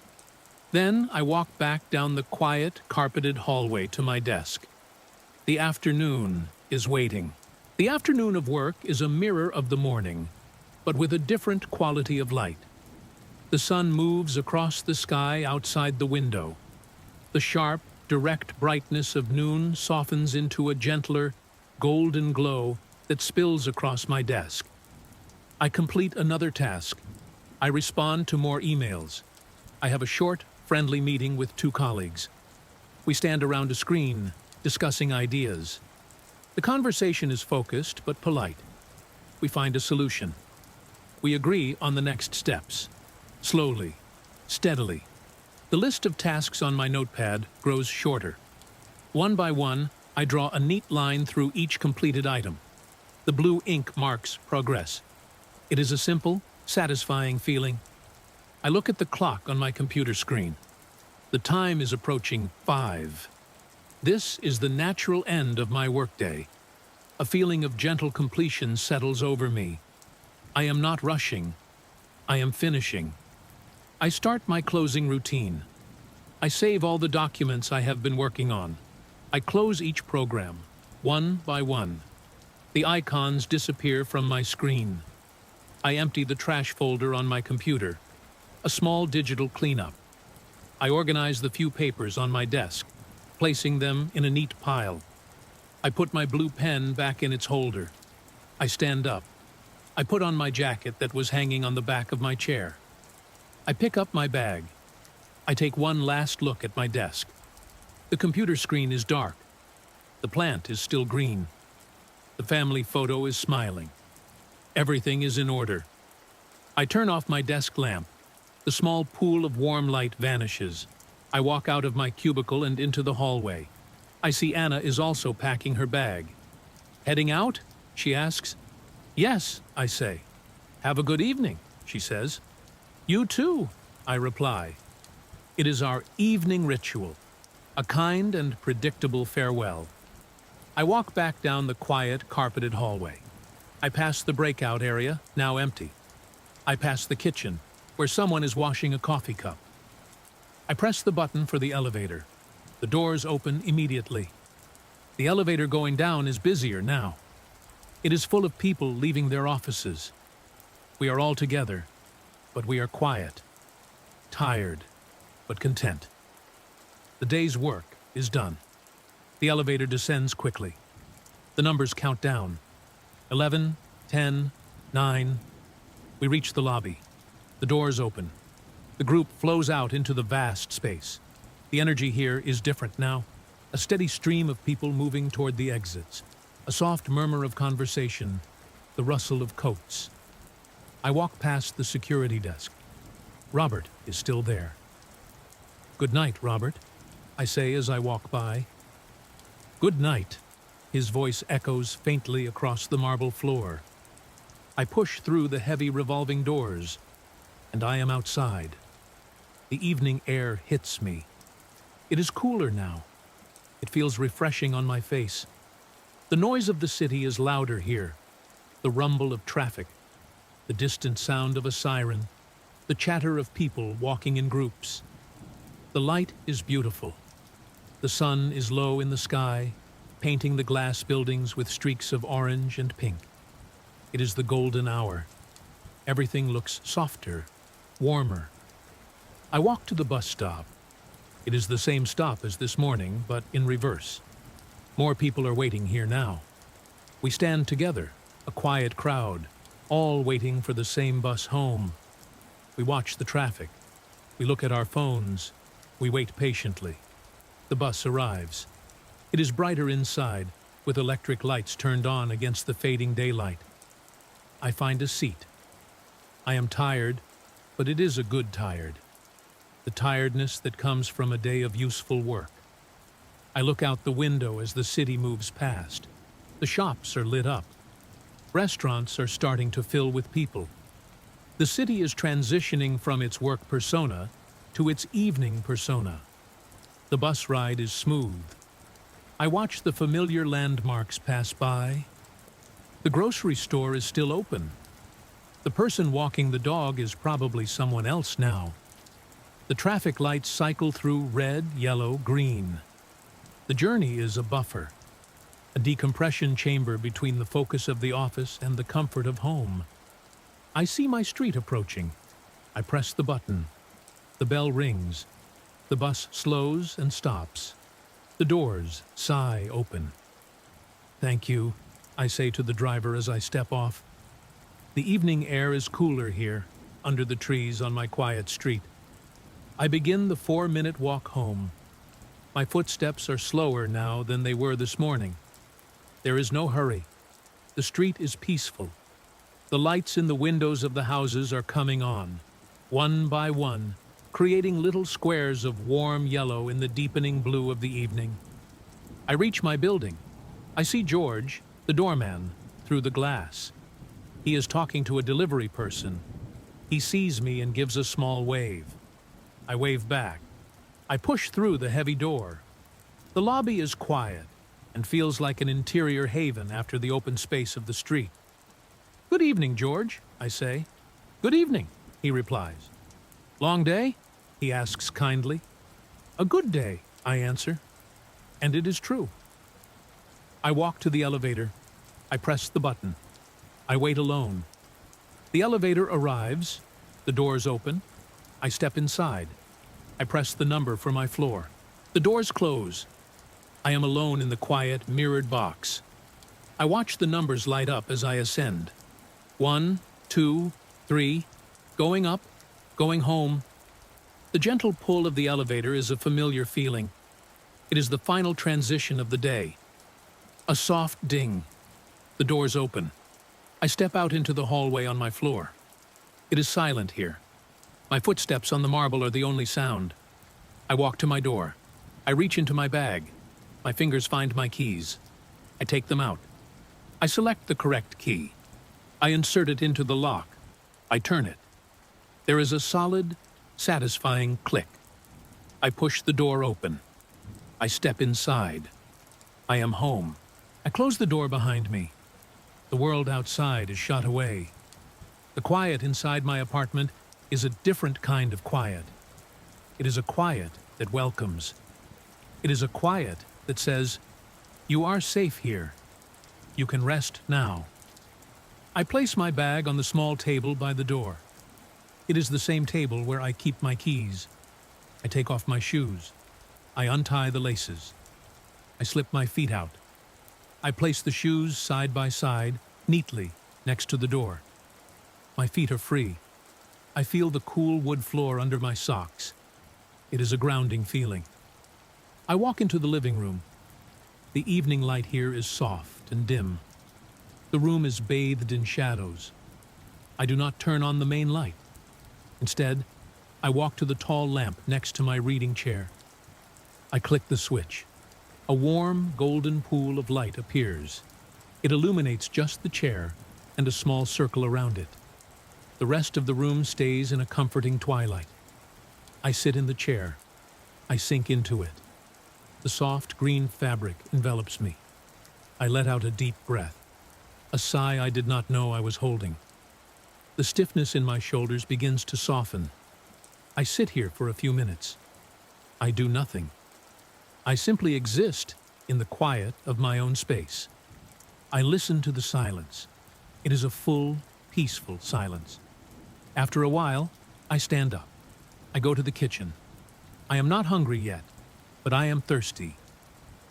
Then I walk back down the quiet, carpeted hallway to my desk. The afternoon is waiting. The afternoon of work is a mirror of the morning, but with a different quality of light. The sun moves across the sky outside the window. The sharp, direct brightness of noon softens into a gentler, golden glow that spills across my desk. I complete another task. I respond to more emails. I have a short, friendly meeting with 2 colleagues. We stand around a screen, discussing ideas. The conversation is focused but polite. We find a solution. We agree on the next steps. Slowly, steadily, the list of tasks on my notepad grows shorter. One by one, I draw a neat line through each completed item. The blue ink marks progress. It is a simple, satisfying feeling. I look at the clock on my computer screen. The time is approaching 5. This is the natural end of my workday. A feeling of gentle completion settles over me. I am not rushing. I am finishing. I start my closing routine. I save all the documents I have been working on. I close each program, one by one. The icons disappear from my screen. I empty the trash folder on my computer, a small digital cleanup. I organize the few papers on my desk, placing them in a neat pile. I put my blue pen back in its holder. I stand up. I put on my jacket that was hanging on the back of my chair. I pick up my bag. I take one last look at my desk. The computer screen is dark. The plant is still green. The family photo is smiling. Everything is in order. I turn off my desk lamp. The small pool of warm light vanishes. I walk out of my cubicle and into the hallway. I see Anna is also packing her bag. "Heading out?" she asks. "Yes," I say. "Have a good evening," she says. "You too," I reply. It is our evening ritual, a kind and predictable farewell. I walk back down the quiet, carpeted hallway. I pass the breakout area, now empty. I pass the kitchen, where someone is washing a coffee cup. I press the button for the elevator. The doors open immediately. The elevator going down is busier now. It is full of people leaving their offices. We are all together, but we are quiet, tired, but content. The day's work is done. The elevator descends quickly. The numbers count down. 11, 10, 9. We reach the lobby. The doors open. The group flows out into the vast space. The energy here is different now. A steady stream of people moving toward the exits. A soft murmur of conversation. The rustle of coats. I walk past the security desk. Robert is still there. "Good night, Robert," I say as I walk by. "Good night," his voice echoes faintly across the marble floor. I push through the heavy revolving doors, and I am outside. The evening air hits me. It is cooler now. It feels refreshing on my face. The noise of the city is louder here. The rumble of traffic, the distant sound of a siren, the chatter of people walking in groups. The light is beautiful. The sun is low in the sky, painting the glass buildings with streaks of orange and pink. It is the golden hour. Everything looks softer, warmer. I walk to the bus stop. It is the same stop as this morning, but in reverse. More people are waiting here now. We stand together, a quiet crowd, all waiting for the same bus home. We watch the traffic. We look at our phones. We wait patiently. The bus arrives. It is brighter inside, with electric lights turned on against the fading daylight. I find a seat. I am tired, but it is a good tired. The tiredness that comes from a day of useful work. I look out the window as the city moves past. The shops are lit up. Restaurants are starting to fill with people. The city is transitioning from its work persona to its evening persona. The bus ride is smooth. I watch the familiar landmarks pass by. The grocery store is still open. The person walking the dog is probably someone else now. The traffic lights cycle through red, yellow, green. The journey is a buffer, a decompression chamber between the focus of the office and the comfort of home. I see my street approaching. I press the button. The bell rings. The bus slows and stops. The doors sigh open. "Thank you," I say to the driver as I step off. The evening air is cooler here, under the trees on my quiet street. I begin the 4-minute walk home. My footsteps are slower now than they were this morning. There is no hurry. The street is peaceful. The lights in the windows of the houses are coming on. one by one, creating little squares of warm yellow in the deepening blue of the evening. I reach my building. I see George, the doorman, through the glass. He is talking to a delivery person. He sees me and gives a small wave. I wave back. I push through the heavy door. The lobby is quiet and feels like an interior haven after the open space of the street. "Good evening, George," I say. "Good evening," he replies. "Long day?" he asks kindly. "A good day," I answer. And it is true. I walk to the elevator. I press the button. I wait alone. The elevator arrives. The doors open. I step inside. I press the number for my floor. The doors close. I am alone in the quiet, mirrored box. I watch the numbers light up as I ascend. 1, 2, 3, going up, going home. The gentle pull of the elevator is a familiar feeling. It is the final transition of the day. A soft ding. The doors open. I step out into the hallway on my floor. It is silent here. My footsteps on the marble are the only sound. I walk to my door. I reach into my bag. My fingers find my keys. I take them out. I select the correct key. I insert it into the lock. I turn it. There is a solid, satisfying click. I push the door open. I step inside. I am home. I close the door behind me. The world outside is shut away. The quiet inside my apartment is a different kind of quiet. It is a quiet that welcomes. It is a quiet that says, "You are safe here. You can rest now." I place my bag on the small table by the door. It is the same table where I keep my keys. I take off my shoes. I untie the laces. I slip my feet out. I place the shoes side by side, neatly, next to the door. My feet are free. I feel the cool wood floor under my socks. It is a grounding feeling. I walk into the living room. The evening light here is soft and dim. The room is bathed in shadows. I do not turn on the main light. Instead, I walk to the tall lamp next to my reading chair. I click the switch. A warm, golden pool of light appears. It illuminates just the chair and a small circle around it. The rest of the room stays in a comforting twilight. I sit in the chair. I sink into it. The soft green fabric envelops me. I let out a deep breath, a sigh I did not know I was holding. The stiffness in my shoulders begins to soften. I sit here for a few minutes. I do nothing. I simply exist in the quiet of my own space. I listen to the silence. It is a full, peaceful silence. After a while, I stand up. I go to the kitchen. I am not hungry yet, but I am thirsty.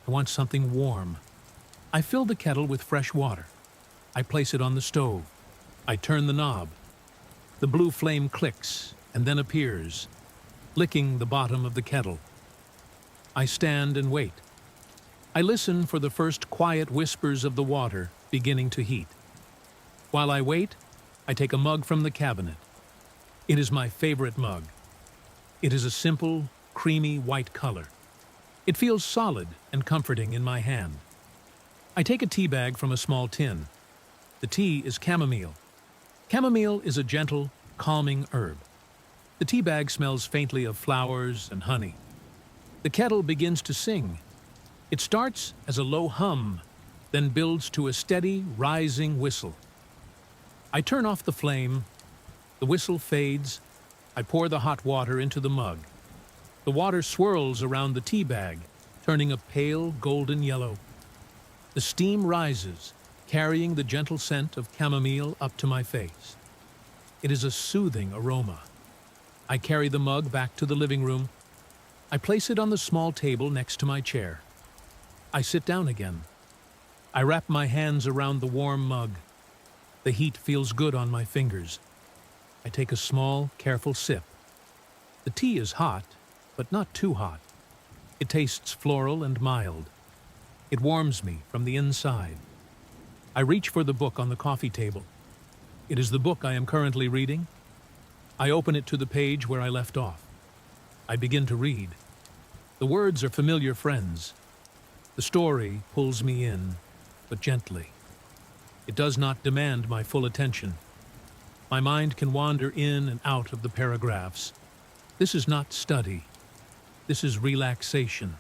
I want something warm. I fill the kettle with fresh water. I place it on the stove. I turn the knob. The blue flame clicks and then appears, licking the bottom of the kettle. I stand and wait. I listen for the first quiet whispers of the water beginning to heat. While I wait, I take a mug from the cabinet. It is my favorite mug. It is a simple, creamy white color. It feels solid and comforting in my hand. I take a tea bag from a small tin. The tea is chamomile. Chamomile is a gentle, calming herb. The tea bag smells faintly of flowers and honey. The kettle begins to sing. It starts as a low hum, then builds to a steady, rising whistle. I turn off the flame. The whistle fades. I pour the hot water into the mug. The water swirls around the tea bag, turning a pale golden yellow. The steam rises, carrying the gentle scent of chamomile up to my face. It is a soothing aroma. I carry the mug back to the living room. I place it on the small table next to my chair. I sit down again. I wrap my hands around the warm mug. The heat feels good on my fingers. I take a small, careful sip. The tea is hot, but not too hot. It tastes floral and mild. It warms me from the inside. I reach for the book on the coffee table. It is the book I am currently reading. I open it to the page where I left off. I begin to read. The words are familiar friends. The story pulls me in, but gently. It does not demand my full attention. My mind can wander in and out of the paragraphs. This is not study. This is relaxation.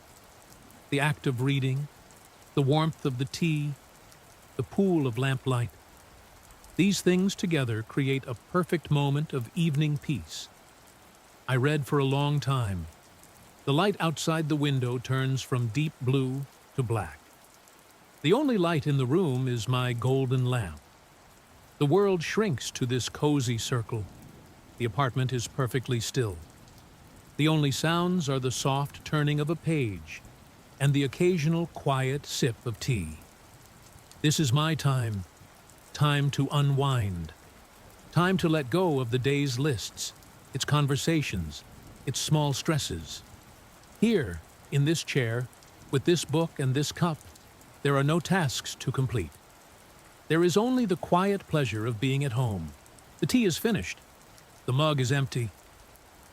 The act of reading, the warmth of the tea, the pool of lamplight. These things together create a perfect moment of evening peace. I read for a long time. The light outside the window turns from deep blue to black. The only light in the room is my golden lamp. The world shrinks to this cozy circle. The apartment is perfectly still. The only sounds are the soft turning of a page and the occasional quiet sip of tea. This is my time. Time to unwind. Time to let go of the day's lists, its conversations, its small stresses. Here, in this chair, with this book and this cup, there are no tasks to complete. There is only the quiet pleasure of being at home. The tea is finished. The mug is empty.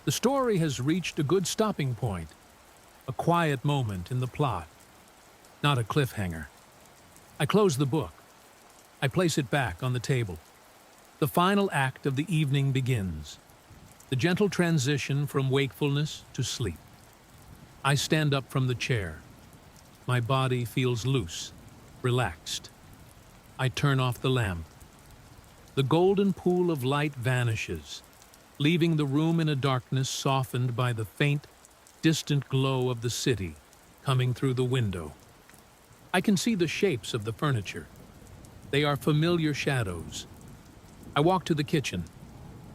The story has reached a good stopping point, a quiet moment in the plot, not a cliffhanger. I close the book. I place it back on the table. The final act of the evening begins, the gentle transition from wakefulness to sleep. I stand up from the chair. My body feels loose, relaxed. I turn off the lamp. The golden pool of light vanishes, leaving the room in a darkness softened by the faint, distant glow of the city coming through the window. I can see the shapes of the furniture. They are familiar shadows. I walk to the kitchen.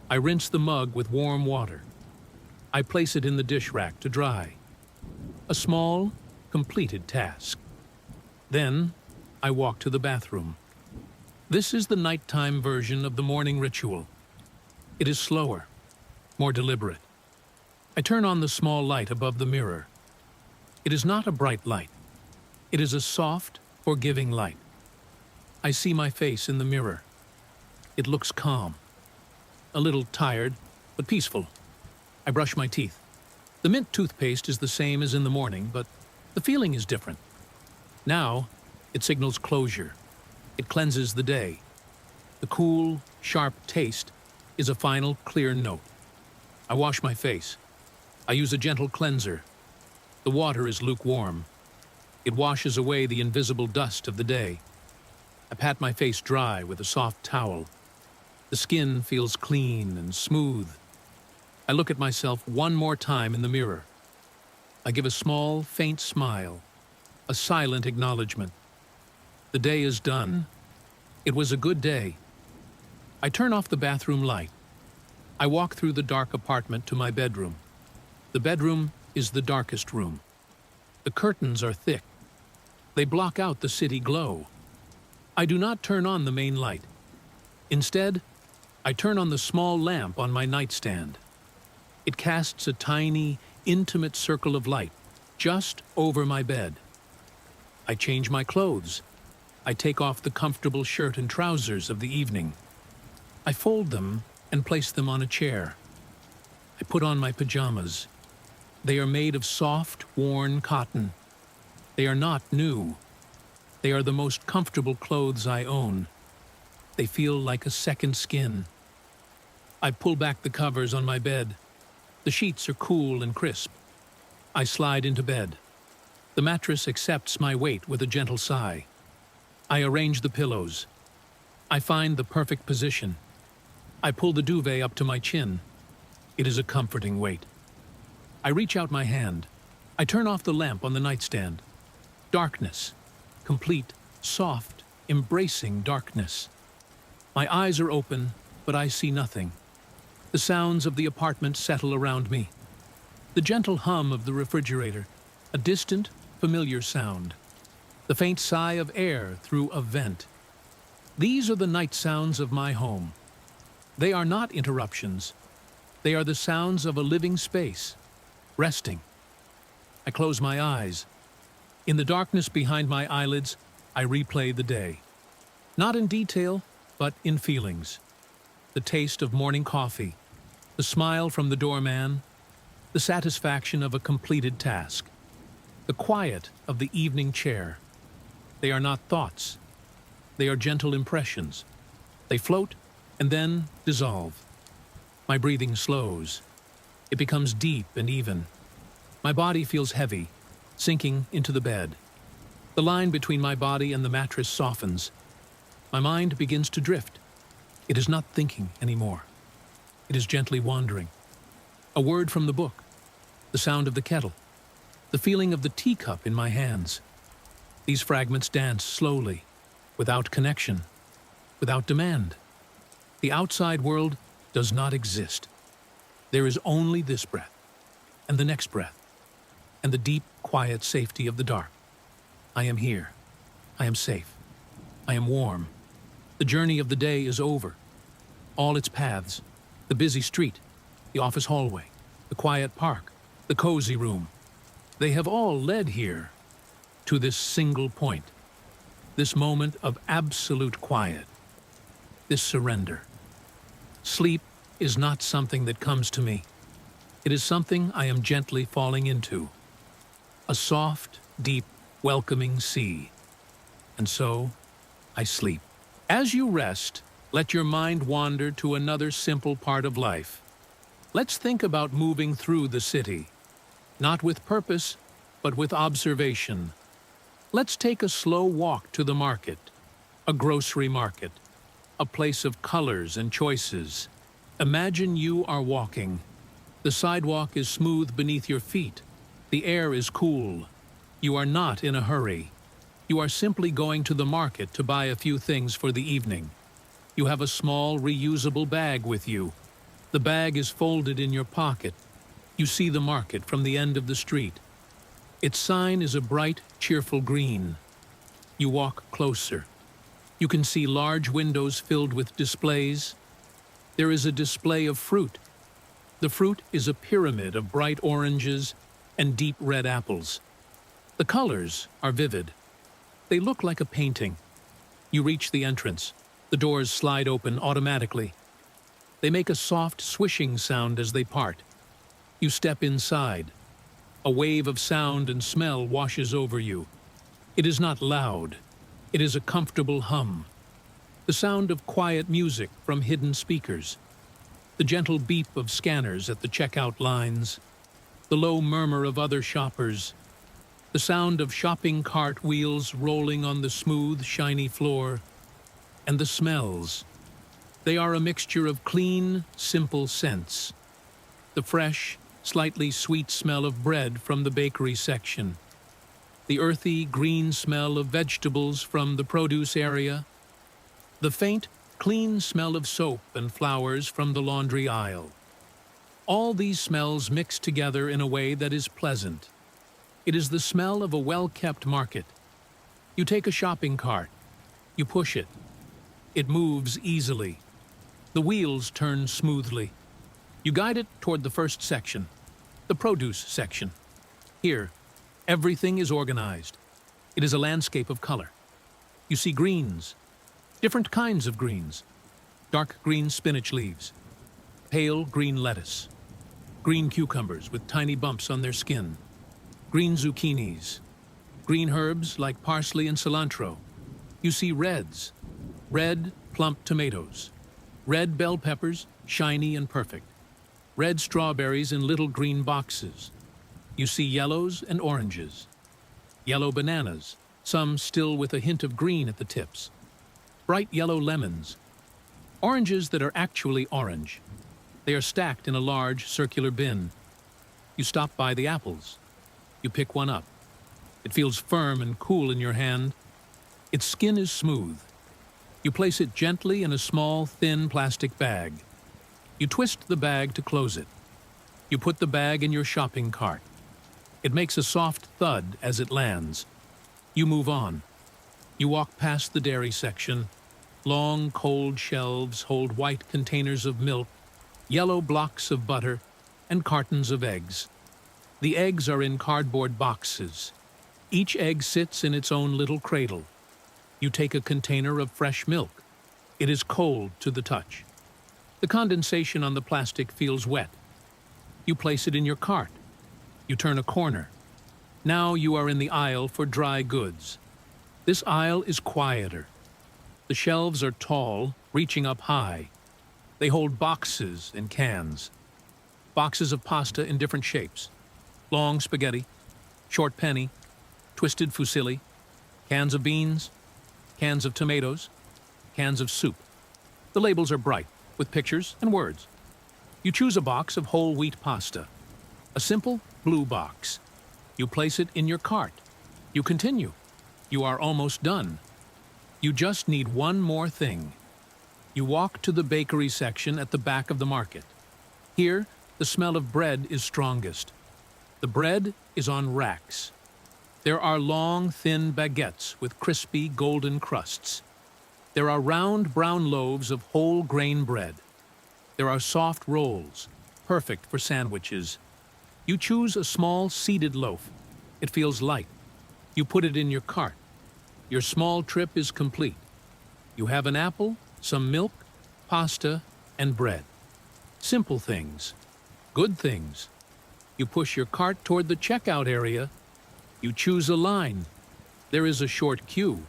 I rinse the mug with warm water. I place it in the dish rack to dry. A small, completed task. Then, I walk to the bathroom. This is the nighttime version of the morning ritual. It is slower, more deliberate. I turn on the small light above the mirror. It is not a bright light. It is a soft, forgiving light. I see my face in the mirror. It looks calm. A little tired, but peaceful. I brush my teeth. The mint toothpaste is the same as in the morning, but the feeling is different. Now, it signals closure. It cleanses the day. The cool, sharp taste is a final, clear note. I wash my face. I use a gentle cleanser. The water is lukewarm. It washes away the invisible dust of the day. I pat my face dry with a soft towel. The skin feels clean and smooth. I look at myself one more time in the mirror. I give a small, faint smile, a silent acknowledgement. The day is done. It was a good day. I turn off the bathroom light. I walk through the dark apartment to my bedroom. The bedroom is the darkest room. The curtains are thick. They block out the city glow. I do not turn on the main light. Instead, I turn on the small lamp on my nightstand. It casts a tiny, intimate circle of light just over my bed. I change my clothes. I take off the comfortable shirt and trousers of the evening. I fold them and place them on a chair. I put on my pajamas. They are made of soft, worn cotton. They are not new. They are the most comfortable clothes I own. They feel like a second skin. I pull back the covers on my bed. The sheets are cool and crisp. I slide into bed. The mattress accepts my weight with a gentle sigh. I arrange the pillows. I find the perfect position. I pull the duvet up to my chin. It is a comforting weight. I reach out my hand. I turn off the lamp on the nightstand. Darkness. Complete, soft, embracing darkness. My eyes are open, but I see nothing. The sounds of the apartment settle around me. The gentle hum of the refrigerator, a distant, familiar sound. The faint sigh of air through a vent. These are the night sounds of my home. They are not interruptions. They are the sounds of a living space, resting. I close my eyes. In the darkness behind my eyelids, I replay the day. Not in detail, but in feelings. The taste of morning coffee, the smile from the doorman, the satisfaction of a completed task, the quiet of the evening chair. They are not thoughts. They are gentle impressions. They float and then dissolve. My breathing slows. It becomes deep and even. My body feels heavy, sinking into the bed. The line between my body and the mattress softens. My mind begins to drift. It is not thinking anymore. It is gently wandering. A word from the book, the sound of the kettle, the feeling of the teacup in my hands. These fragments dance slowly, without connection, without demand. The outside world does not exist. There is only this breath, and the next breath, and the deep, quiet safety of the dark. I am here. I am safe. I am warm. The journey of the day is over. All its paths, the busy street, the office hallway, the quiet park, the cozy room, they have all led here to this single point, this moment of absolute quiet, this surrender. Sleep is not something that comes to me. It is something I am gently falling into. A soft, deep, welcoming sea. And so, I sleep. As you rest, let your mind wander to another simple part of life. Let's think about moving through the city, not with purpose, but with observation. Let's take a slow walk to the market, a grocery market, a place of colors and choices. Imagine you are walking. The sidewalk is smooth beneath your feet. The air is cool. You are not in a hurry. You are simply going to the market to buy a few things for the evening. You have a small, reusable bag with you. The bag is folded in your pocket. You see the market from the end of the street. Its sign is a bright, cheerful green. You walk closer. You can see large windows filled with displays. There is a display of fruit. The fruit is a pyramid of bright oranges and deep red apples. The colors are vivid. They look like a painting. You reach the entrance. The doors slide open automatically. They make a soft swishing sound as they part. You step inside. A wave of sound and smell washes over you. It is not loud. It is a comfortable hum. The sound of quiet music from hidden speakers. The gentle beep of scanners at the checkout lines. The low murmur of other shoppers. The sound of shopping cart wheels rolling on the smooth, shiny floor. And the smells. They are a mixture of clean, simple scents. The fresh, slightly sweet smell of bread from the bakery section. The earthy, green smell of vegetables from the produce area. The faint, clean smell of soap and flowers from the laundry aisle. All these smells mix together in a way that is pleasant. It is the smell of a well-kept market. You take a shopping cart. You push it. It moves easily. The wheels turn smoothly. You guide it toward the first section, the produce section. Here, everything is organized. It is a landscape of color. You see greens, different kinds of greens, dark green spinach leaves, pale green lettuce, green cucumbers with tiny bumps on their skin, green zucchinis, green herbs like parsley and cilantro. You see reds, red, plump tomatoes, red bell peppers, shiny and perfect, red strawberries in little green boxes. You see yellows and oranges, yellow bananas, some still with a hint of green at the tips, bright yellow lemons, oranges that are actually orange. They are stacked in a large circular bin. You stop by the apples. You pick one up. It feels firm and cool in your hand. Its skin is smooth. You place it gently in a small, thin plastic bag. You twist the bag to close it. You put the bag in your shopping cart. It makes a soft thud as it lands. You move on. You walk past the dairy section. Long, cold shelves hold white containers of milk, yellow blocks of butter, and cartons of eggs. The eggs are in cardboard boxes. Each egg sits in its own little cradle. You take a container of fresh milk. It is cold to the touch. The condensation on the plastic feels wet. You place it in your cart. You turn a corner. Now you are in the aisle for dry goods. This aisle is quieter. The shelves are tall, reaching up high. They hold boxes and cans. Boxes of pasta in different shapes. Long spaghetti, short penny, twisted fusilli, cans of beans, cans of tomatoes, cans of soup. The labels are bright, with pictures and words. You choose a box of whole wheat pasta. A simple blue box. You place it in your cart. You continue. You are almost done. You just need one more thing. You walk to the bakery section at the back of the market. Here, the smell of bread is strongest. The bread is on racks. There are long, thin baguettes with crispy, golden crusts. There are round, brown loaves of whole grain bread. There are soft rolls, perfect for sandwiches. You choose a small, seeded loaf. It feels light. You put it in your cart. Your small trip is complete. You have an apple, some milk, pasta, and bread. Simple things. Good things. You push your cart toward the checkout area. You choose a line. There is a short queue.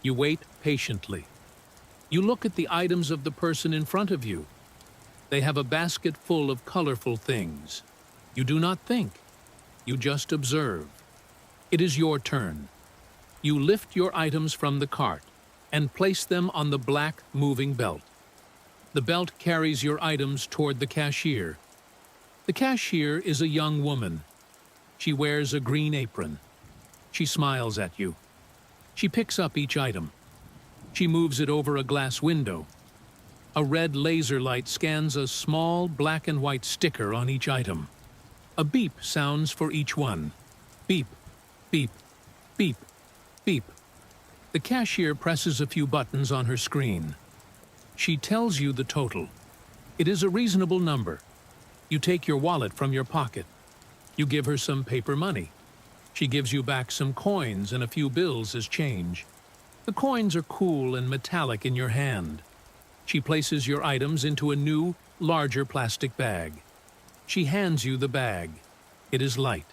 You wait patiently. You look at the items of the person in front of you. They have a basket full of colorful things. You do not think. You just observe. It is your turn. You lift your items from the cart and place them on the black moving belt. The belt carries your items toward the cashier. The cashier is a young woman. She wears a green apron. She smiles at you. She picks up each item. She moves it over a glass window. A red laser light scans a small black and white sticker on each item. A beep sounds for each one. Beep, beep, beep, beep. The cashier presses a few buttons on her screen. She tells you the total. It is a reasonable number. You take your wallet from your pocket. You give her some paper money. She gives you back some coins and a few bills as change. The coins are cool and metallic in your hand. She places your items into a new, larger plastic bag. She hands you the bag. It is light.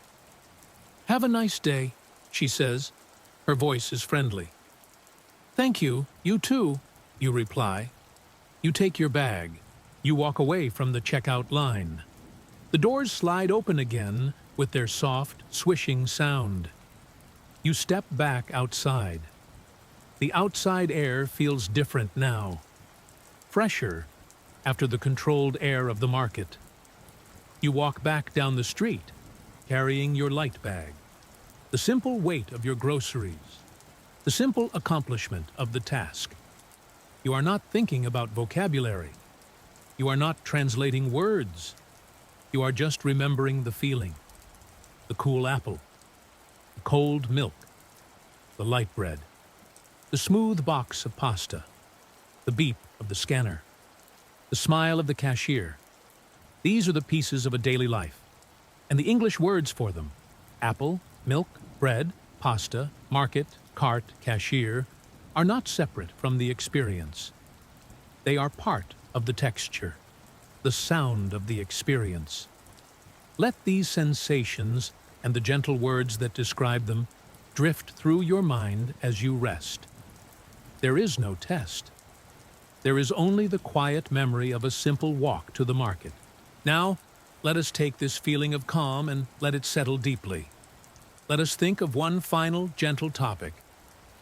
"Have a nice day," she says. Her voice is friendly. "Thank you, you too," you reply. You take your bag. You walk away from the checkout line. The doors slide open again with their soft, swishing sound. You step back outside. The outside air feels different now. Fresher after the controlled air of the market. You walk back down the street, carrying your light bag. The simple weight of your groceries. The simple accomplishment of the task. You are not thinking about vocabulary. You are not translating words. You are just remembering the feeling. The cool apple. The cold milk. The light bread. The smooth box of pasta. The beep of the scanner. The smile of the cashier. These are the pieces of a daily life. And the English words for them, apple, milk, bread, pasta, market, cart, cashier, are not separate from the experience. They are part of the texture, the sound of the experience. Let these sensations and the gentle words that describe them drift through your mind as you rest. There is no test. There is only the quiet memory of a simple walk to the market. Now, let us take this feeling of calm and let it settle deeply. Let us think of one final, gentle topic,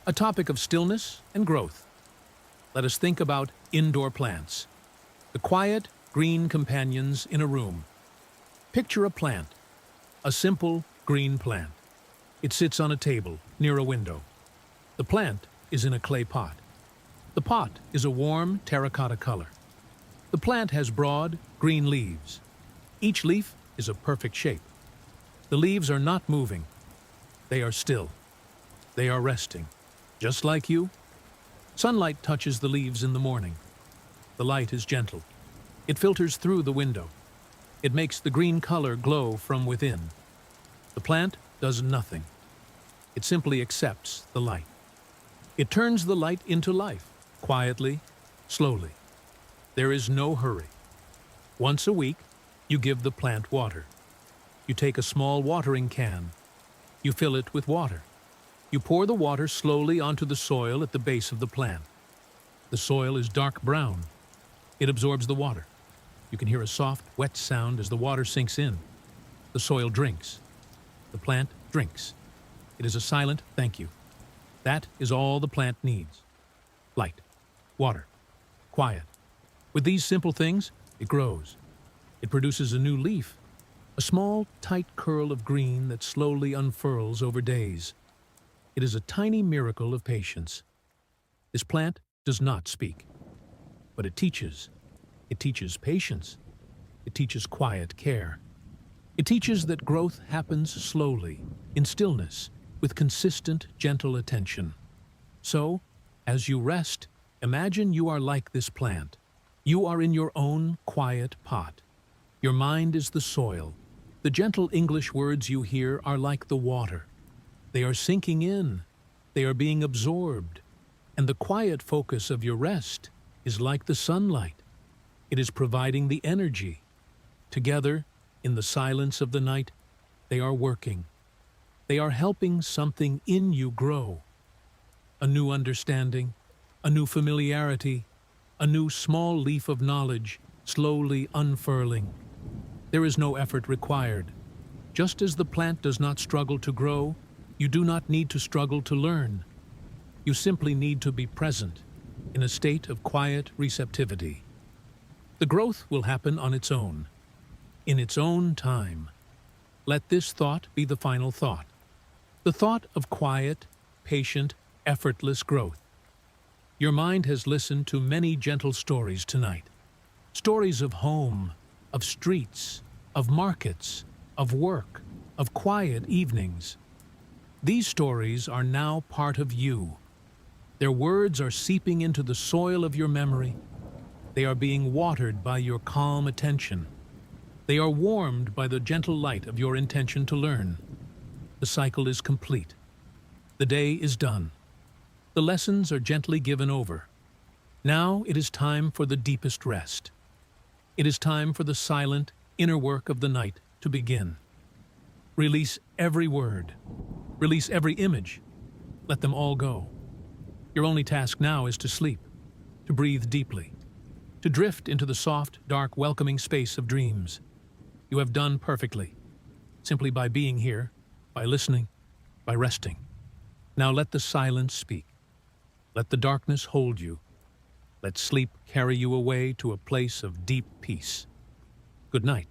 a topic of stillness and growth. Let us think about indoor plants, the quiet, green companions in a room. Picture a plant, a simple, green plant. It sits on a table near a window. The plant is in a clay pot. The pot is a warm terracotta color. The plant has broad, green leaves. Each leaf is a perfect shape. The leaves are not moving. They are still. They are resting. Just like you. Sunlight touches the leaves in the morning. The light is gentle. It filters through the window. It makes the green color glow from within. The plant does nothing. It simply accepts the light. It turns the light into life, quietly, slowly. There is no hurry. Once a week, you give the plant water. You take a small watering can. You fill it with water. You pour the water slowly onto the soil at the base of the plant. The soil is dark brown. It absorbs the water. You can hear a soft, wet sound as the water sinks in. The soil drinks. The plant drinks. It is a silent thank you. That is all the plant needs. Light, water, quiet. With these simple things, it grows. It produces a new leaf, a small, tight curl of green that slowly unfurls over days. It is a tiny miracle of patience. This plant does not speak, but it teaches. It teaches patience. It teaches quiet care. It teaches that growth happens slowly, in stillness, with consistent, gentle attention. So, as you rest, imagine you are like this plant. You are in your own quiet pot. Your mind is the soil. The gentle English words you hear are like the water. They are sinking in. They are being absorbed. And the quiet focus of your rest is like the sunlight. It is providing the energy. Together, in the silence of the night, they are working. They are helping something in you grow. A new understanding, a new familiarity, a new small leaf of knowledge slowly unfurling. There is no effort required. Just as the plant does not struggle to grow, you do not need to struggle to learn. You simply need to be present, in a state of quiet receptivity. The growth will happen on its own, in its own time. Let this thought be the final thought. The thought of quiet, patient, effortless growth. Your mind has listened to many gentle stories tonight. Stories of home, of streets, of markets, of work, of quiet evenings. These stories are now part of you. Their words are seeping into the soil of your memory. They are being watered by your calm attention. They are warmed by the gentle light of your intention to learn. The cycle is complete. The day is done. The lessons are gently given over. Now it is time for the deepest rest. It is time for the silent, inner work of the night to begin. Release every word. Release every image. Let them all go. Your only task now is to sleep, to breathe deeply, to drift into the soft, dark, welcoming space of dreams. You have done perfectly, simply by being here, by listening, by resting. Now let the silence speak. Let the darkness hold you. Let sleep carry you away to a place of deep peace. Good night.